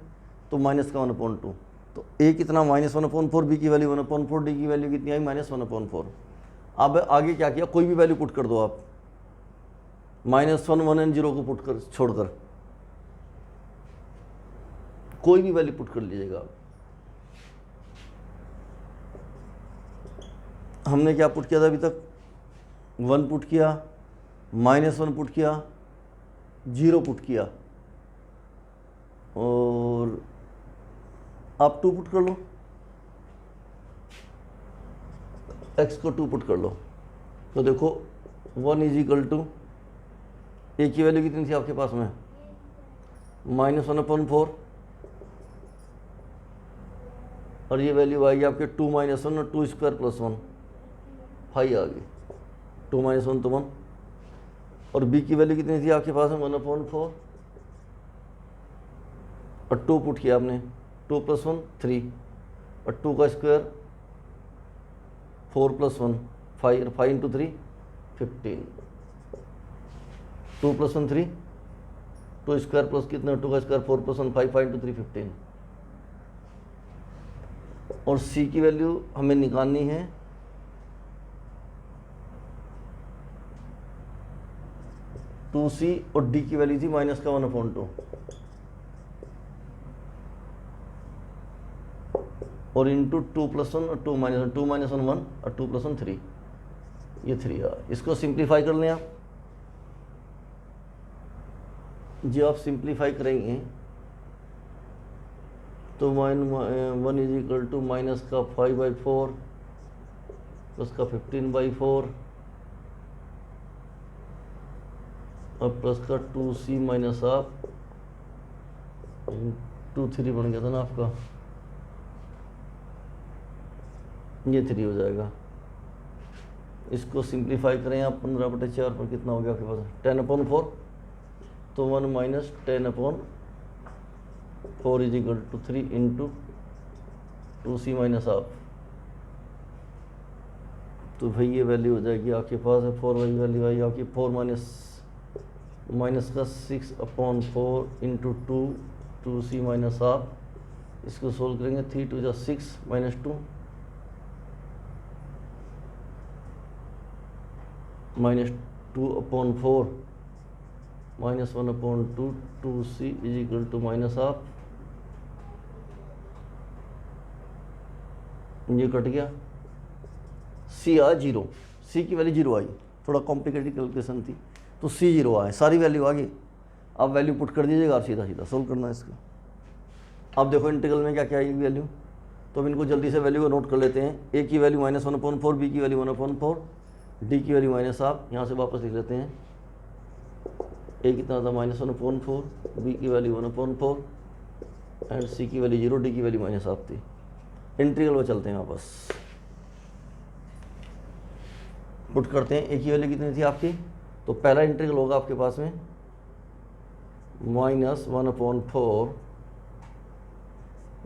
तो -1/2। तो a कितना -1/4, b की वैल्यू 1/4, d की वैल्यू कितनी आई -1/4। अब आगे क्या किया, कोई भी वैल्यू पुट कर दो आप, -1 1 और 0 को पुट कर छोड़कर कोई भी वैल्यू पुट कर लीजिएगा आप। हमने क्या पुट किया था अभी तक? 1 पुट किया, -1 पुट किया, 0 पुट किया, और आप 2 पुट कर लो, x को 2 पुट कर लो। तो देखो 1 = a की वैल्यू कितनी थी आपके पास में? -1/4, और ये वैल्यू आएगी आपके 2 - 1 और 2² + 1, 5 आ गई। 2 - 1 तो 1, और b की वैल्यू कितनी थी आपके पास में? 1/4, और 2 पुट किया आपने, 2 + 1 3, और 2 का स्क्वायर 4 + 1 5, और 5 × 3 15, 2 + 1 3, 2 स्क्वायर प्लस कितना 2 का स्क्वायर 4 + 1 5, 5 × 3 15। और c की वैल्यू हमें निकालनी है 2c, और d की वैल्यू थी -1/2, और इंटू 2 + 1 और 2 - 1, 2 - 1 1 और 2 + 1 3, ये 3 आ। इसको सिंप्लीफाई कर लें आप। जो आप सिंप्लीफाई करेंगे तो 1 = -5/4 प्लस का 15/4 और प्लस का 2c -1/2 2 3 बन गया था ना आपका, ये 3 हो जाएगा। इसको सिंप्लीफाई करें आप 15/4 पर, कितना हो गया आपके पास? 10/4, तो 1 - 10/4 = 3 × 2c -1/2। तो भाई ये वैल्यू हो जाएगी आपके पास है 4 वाली वैल्यू आई आपकी 4 - का 6/4 × 2 2c -1/2 इसको सोल्व करेंगे, 3 2 जा 6 -2 -2/4 -1/2 2c is equal to minus of, ये कट गया, सी आ 0, सी की वैल्यू 0 आई, थोड़ा कॉम्प्लिकेटेड कैलकुलेशन थी तो सी 0 आए, सारी वैल्यू आ गई। अब वैल्यू पुट कर दीजिएगा और सीधा सीधा सोल्व करना है इसका। अब देखो इंटीग्रल में क्या क्या आएगी वैल्यू, तो अब इनको जल्दी से वैल्यू को नोट कर लेते हैं। ए की वैल्यू -1/4, बी की वैल्यू 1/4, डी की वैल्यू -1/2, यहाँ से वापस लिख लेते हैं। ए कितना था -1/4, बी की वैल्यू 1/4 एंड सी की वैल्यू 0, डी की वैल्यू -1/2 थी। इंटीग्रल में चलते हैं वापस, पुट करते हैं। ए की वैल्यू कितनी थी आपकी, तो पहला इंटीग्रल होगा आपके पास में -1/4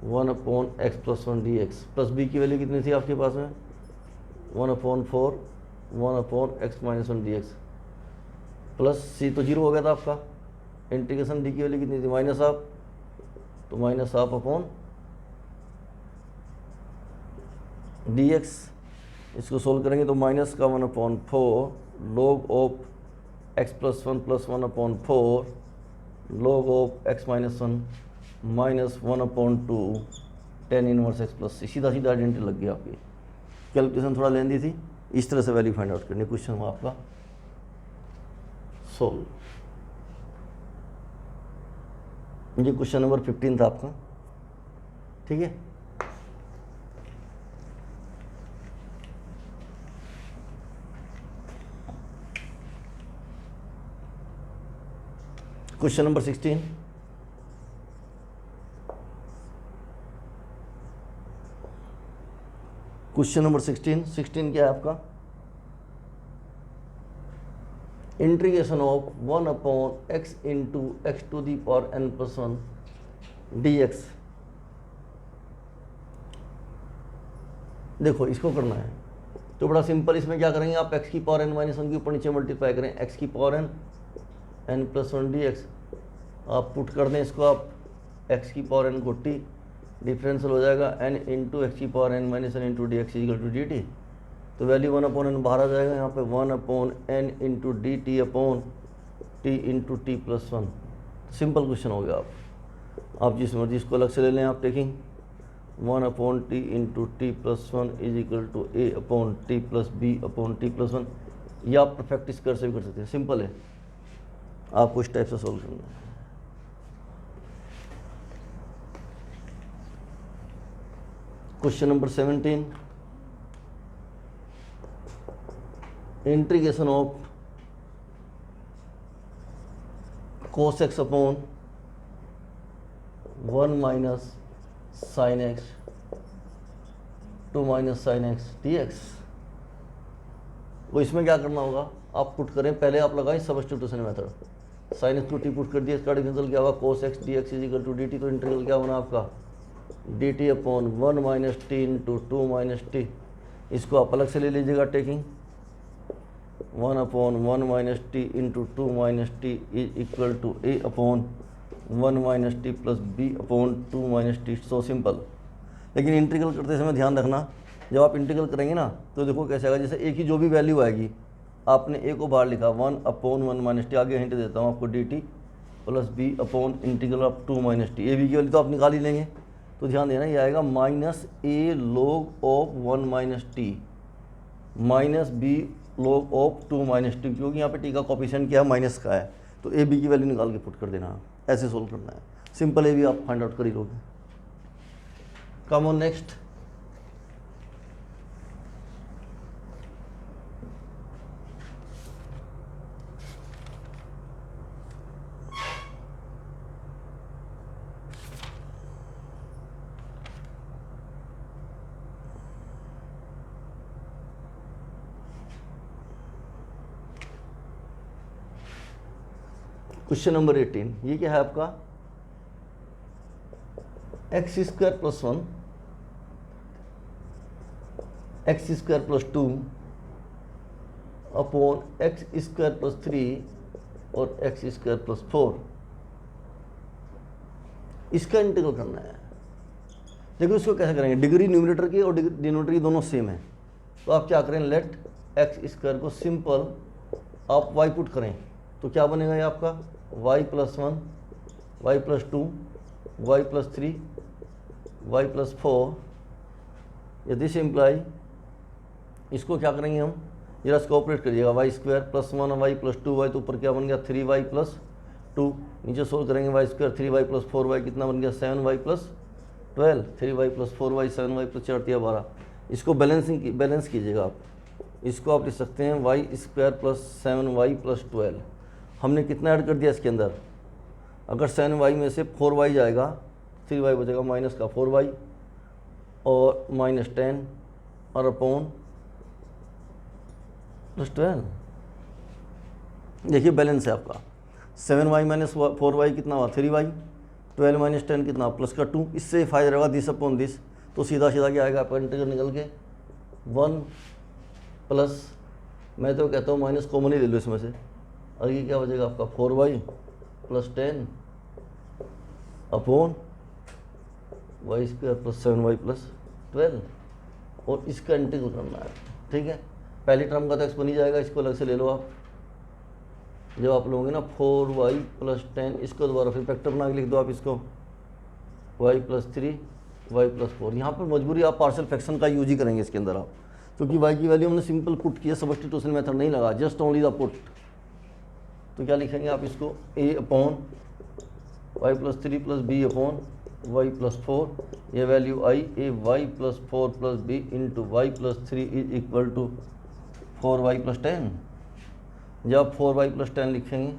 1/x + 1 dx, प्लस बी की वैल्यू कितनी थी आपके पास में 1/4 1/x - 1 dx, प्लस सी तो 0 हो गया था आपका। इंटीग्रेशन डी की वैल्यू कितनी थी -1/2, तो -1/2 dx, इसको सोल्व करेंगे तो माइनस का 1/4 log of x + 1 + 1/4 log of x - 1 -1/2 tan inverse x + c, सीधा सीधा आइडेंटिटी लग गया आपकी। कैलकुलेशन थोड़ा लेंदी थी, इस तरह से वैल्यू फाइंड आउट करनी। क्वेश्चन हुआ आपका सोल्व। ये क्वेश्चन नंबर 15 था आपका, ठीक है। क्वेश्चन नंबर 16, क्वेश्चन नंबर 16 क्या है आपका, integration of 1/x × x⁴n+1 dx। देखो इसको करना है तो बड़ा सिंपल, इसमें क्या करेंगे आप x⁴n-1 के ऊपर नीचे मल्टीप्लाई करें, x⁴n+1 dx, आप पुट कर दें इसको, आप x⁴n को t, डिफरेंशियल हो जाएगा n × x⁴n - 1 × dx = dt, तो वैल्यू 1/n बाहर आ जाएगा, यहाँ पे 1/n × dt upon t × t + 1। Simple question हो गया। आप जिस मर्जी इसको अलग से ले लें, आप taking 1/t × t + 1 = a/t + b/t + 1, या आप परफेक्ट स्क्वायर से भी कर सकते हैं, सिंपल है, आपको इस टाइप से सोल्व करना है। Question number 17, integration of cos x upon 1 - sin x 2 - sin x dx। वो इसमें क्या करना होगा, आप पुट करें, पहले आप लगाएं सब्स्टिट्यूशन मेथड, sin x को t पुट कर दिया, इसका डिफरेंशियल क्या होगा cos x dx = dt, तो इंटीग्रल क्या बना आपका dt अपॉन 1 - t × 2 - t, इसको आप अलग से ले लीजिएगा, taking 1/1 - t × 2 - t = a/1 - t + b/2 - t। So simple. लेकिन इंटीग्रल करते समय ध्यान रखना, जब आप इंटीग्रल करेंगे ना तो देखो कैसे आएगा, जैसे a की जो भी वैल्यू आएगी, आपने a को बाहर लिखा 1/1 - t, आगे हिंट देता हूँ आपको dt + b/2 - t, a b की वैल्यू तो आप निकाल ही लेंगे, तो ध्यान देना ये आएगा -a log of 1 - t -b log of 2 - t, क्योंकि यहाँ पे t का कोफिशिएंट क्या है माइनस का है, तो a b की वैल्यू निकाल के पुट कर देना, ऐसे सोल्व करना है। सिंपल है, भी आप फाइंड आउट कर ही लोगे। कम ऑन नेक्स्ट, क्वेश्चन नंबर 18, ये क्या है आपका, x² + 1 x² + 2 अपॉन x² + 3 और x² + 4, इसका इंटीग्रल करना है। देखो इसको कैसे करेंगे, डिग्री न्यूमरेटर की और डिनोमिनेटर की दोनों सेम है, तो आप क्या करें, लेट एक्स स्क्वायर को सिंपल आप वाई पुट करें, तो क्या बनेगा ये आपका y plus 1, y plus 2, y plus 3, y plus 4, यदि से इम्प्लाई इसको क्या करेंगे हम, जरा इसको ऑपरेट करिएगा, y square plus 1 y plus 2 y, तो ऊपर क्या बन गया 3y प्लस 2, नीचे सोल्व करेंगे Y square 3y plus 4y कितना बन गया 7y plus 12, 3y plus 4y 7y plus 4 12, इसको बैलेंस कीजिएगा आप, इसको आप लिख सकते हैं Y square plus 7y plus 12, हमने कितना ऐड कर दिया इसके अंदर, अगर 7y में से 4y जाएगा 3y बचेगा माइनस का 4y और माइनस 10 और अपॉन प्लस 12, देखिए बैलेंस है आपका 7y माइनस 4y कितना हुआ 3y, 12 माइनस 10 कितना प्लस का 2, इससे फायदा रहेगा दिस अपॉन दिस, तो सीधा सीधा क्या आएगा आपका इंटीग्रल निकल के 1 प्लस, मैं तो कहता हूँ माइनस कॉमन ही ले लो इसमें से, और ये क्या बचेगा आपका 4y plus 10 upon y square plus 7y plus 12, और इसका इंटीग्रल करना है, ठीक है। पहली टर्म का तो एक्स बन ही जाएगा, इसको अलग से ले लो आप, जब आप लोगे ना 4y प्लस 10, इसको दोबारा फिर फैक्टर बना के लिख दो आप इसको y प्लस 3 y प्लस 4, यहाँ पर मजबूरी आप पार्शियल फ्रैक्शन का यूज ही करेंगे इसके अंदर आप, क्योंकि y की वैल्यू हमने सिंपल पुट किया, सब्स्टिट्यूशन मेथड नहीं लगा, जस्ट ओनली द पुट, तो क्या लिखेंगे आप इसको a upon y plus 3 plus b upon y plus 4, ये वैल्यू आई a y plus 4 plus b into y plus 3 is equal to 4y plus 10, जब 4y प्लस 10 लिखेंगे,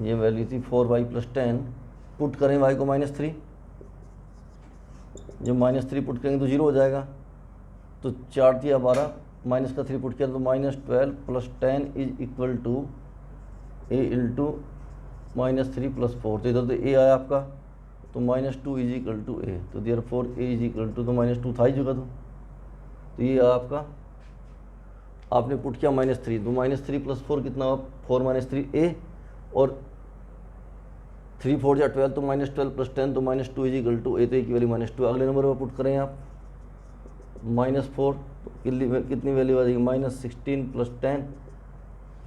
ये वैल्यू थी 4y प्लस 10, पुट करें y को माइनस 3, जब minus 3 put करेंगे तो 0 हो जाएगा, तो 4 दिया 12, माइनस का 3 पुट किया तो minus 12 plus 10 is equal to a into minus 3 plus 4, तो इधर तो a आया आपका, तो minus 2 is equal to a, तो therefore a is equal to, तो माइनस 2 था ही जगह, तो ये आपका आपने पुट किया माइनस 3, तो माइनस 3 प्लस 4 कितना हुआ 4 माइनस 3 a, और 3 4 या 12, तो माइनस 12 प्लस 10, तो minus 2 is equal to a, तो a की वैल्यू माइनस 2, अगले नंबर पर पुट करें आप माइनस 4, कितनी वैल्यू आ जाएगी माइनस 16 प्लस 10,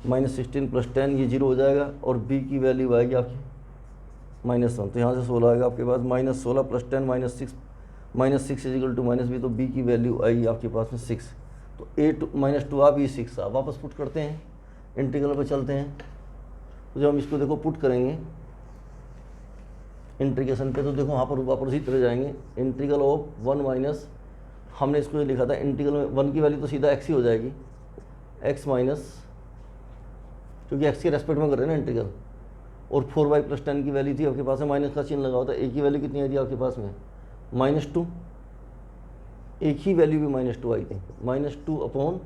माइनस 16 प्लस 10 ये 0 हो जाएगा, और b की वैल्यू आएगी आपकी माइनस 1, तो यहाँ से 16 आएगा आपके पास, minus 16 plus 10 minus 6 is equal to minus b, तो b की वैल्यू आएगी आपके पास में 6, तो a माइनस 2 आप ये 6 आप वापस पुट करते हैं, इंटीग्रल पर चलते हैं, तो जब हम इसको देखो पुट करेंगे इंटीग्रेशन पे, तो देखो वहाँ पर वापस उसी तरह जाएंगे, इंटीग्रल ऑफ 1 माइनस, हमने इसको लिखा था इंटीग्रल में 1 की वैल्यू तो सीधा x ही हो जाएगी, x माइनस, क्योंकि x के रेस्पेक्ट में कर रहे हैं ना इंटीग्रल, और 4y प्लस 10 की वैल्यू थी आपके पास में, माइनस का चिन्ह लगा होता है, a की वैल्यू कितनी आई थी आपके पास में माइनस 2, एक ही वैल्यू भी माइनस 2 आई थी, माइनस 2 अपॉन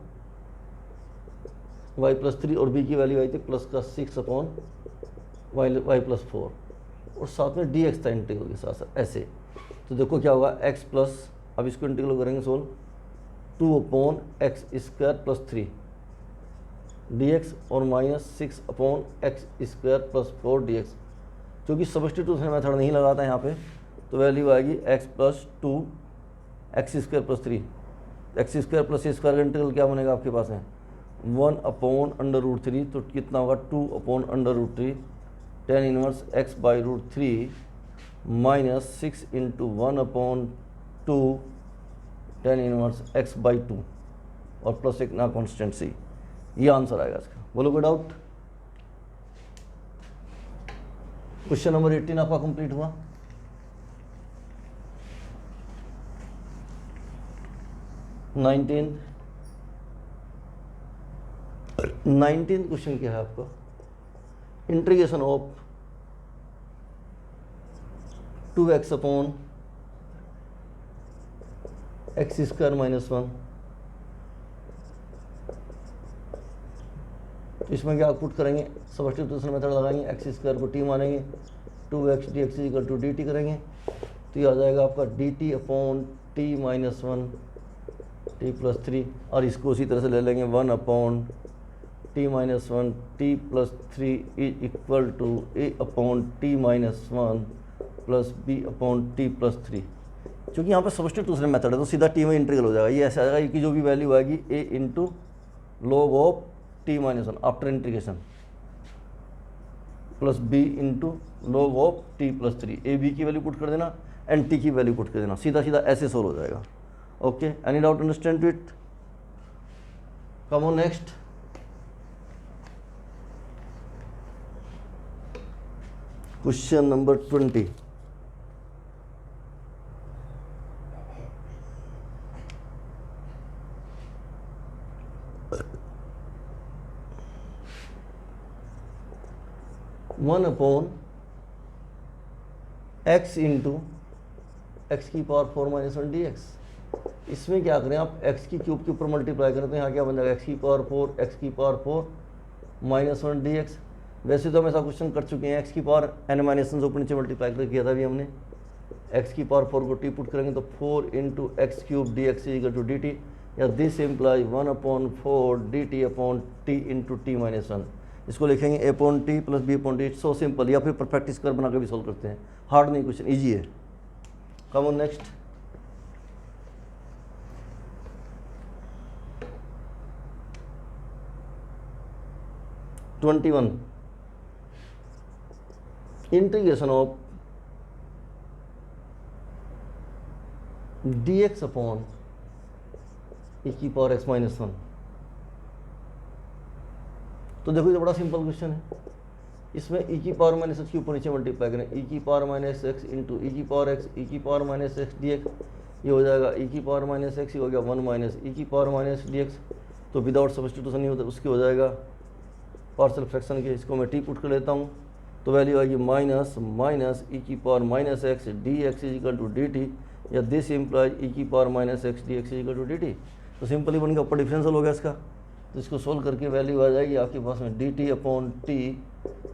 y प्लस 3, और b की वैल्यू आई थी प्लस का 6 अपॉन y प्लस 4, और साथ में dx था इंटीग्रल के साथ साथ ऐसे, तो देखो क्या होगा x प्लस, अब इसको इंटीग्रल करेंगे solve, 2 upon x square plus 3 dx, और minus 6 upon x square plus 4 dx, क्योंकि सब्स्टिट्यूशन मेथड नहीं लगाता यहाँ पे, तो वैल्यू आएगी x plus 2 x square plus 3, x square plus a square का इंटीग्रल क्या बनेगा आपके पास में 1 अपॉन अंडर रूट 3, तो कितना होगा 2 upon under root 3 tan inverse x by root 3 minus 6 into 1 upon 2 tan inverse x by 2, और प्लस एक ना कॉन्स्टेंट सी, ये आंसर आएगा इसका, बोलो कोई डाउट। क्वेश्चन नंबर 18 आपका कंप्लीट हुआ। 19th क्वेश्चन क्या है आपका, integration of 2x upon x square minus 1, तो इसमें क्या पुट करेंगे, सब्स्टिट्यूशन मेथड लगाएंगे, एक्स स्क्वायर को t मानेंगे, 2x dx equal to dt करेंगे, तो ये आ जाएगा आपका dt upon t minus 1 t plus 3, और इसको उसी तरह से ले लेंगे 1 upon t minus 1 t plus 3 is equal to a upon t minus 1 plus b upon t plus 3। क्योंकि यहाँ पे सब्स्टिट्यूशन मेथड है तो सीधा टी में इंटीग्रल हो जाएगा। ये ऐसा आ जाएगा, कि जो भी वैल्यू आएगी a into log of t minus 1 after integration plus b into log of t plus 3। A b की वैल्यू पुट कर देना एंड टी की वैल्यू पुट कर देना, सीधा सीधा ऐसे सोल्व हो जाएगा। Okay, any doubt understand to it? Come on next. Question number 20। One upon x into x की पावर 4 माइनस 1 डी एक्स। इसमें क्या करें आप, एक्स की क्यूब के ऊपर मल्टीप्लाई करें तो यहाँ क्या बन जाएगा, एक्स की पावर 4 एक्स की पावर 4 माइनस 1 डी एक्स। वैसे तो हम ऐसा क्वेश्चन कर चुके हैं, एक्स की पावर एन माइनस 1 से ऊपर नीचे मल्टीप्लाई करके किया था अभी हमने। एक्स की पावर 4 को टी पुट करेंगे तो 4 into x cube d x equal to d t, या this imply 1 upon 4 d t upon t into t minus 1। इसको लिखेंगे a upon t plus b upon t. So simple, या फिर perfect square बना के भी सोल्व करते हैं, हार्ड नहीं क्वेश्चन, ईजी है। कम on next. Integration of D x upon e की पावर x माइनस 1। तो देखो ये बड़ा सिंपल क्वेश्चन है। इसमें e की पावर माइनस एक्स के ऊपर नीचे मल्टीप्लाई करें, e की पावर माइनस एक्स इंटू ई की पावर एक्स, ई की power minus x d x, ये हो जाएगा e की पावर माइनस एक्स, ये हो गया 1 माइनस ई की पावर माइनस डी एक्स। तो विदाउट सब्स्टिट्यूशन नहीं होता, उसके हो जाएगा पार्शियल फ्रैक्शन के। इसको मैं टी पुट कर लेता हूँ तो वैल्यू आएगी माइनस माइनस ई की power minus x d x is equal to d t, या दिस इम्प्लाई ई की power minus x d x is equal to d t. तो सिंपली बन गया, ऊपर डिफरेंशियल हो गया इसका। तो इसको सोल्व करके वैल्यू आ जाएगी आपके पास में डी टी अपॉन टी,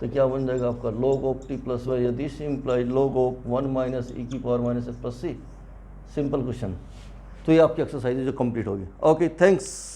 तो क्या बन जाएगा आपका log of t plus y, या this imply log of 1 minus e की power minus x plus c. Simple question. तो ये आपकी एक्सरसाइज है जो कंप्लीट होगी। Okay, thanks.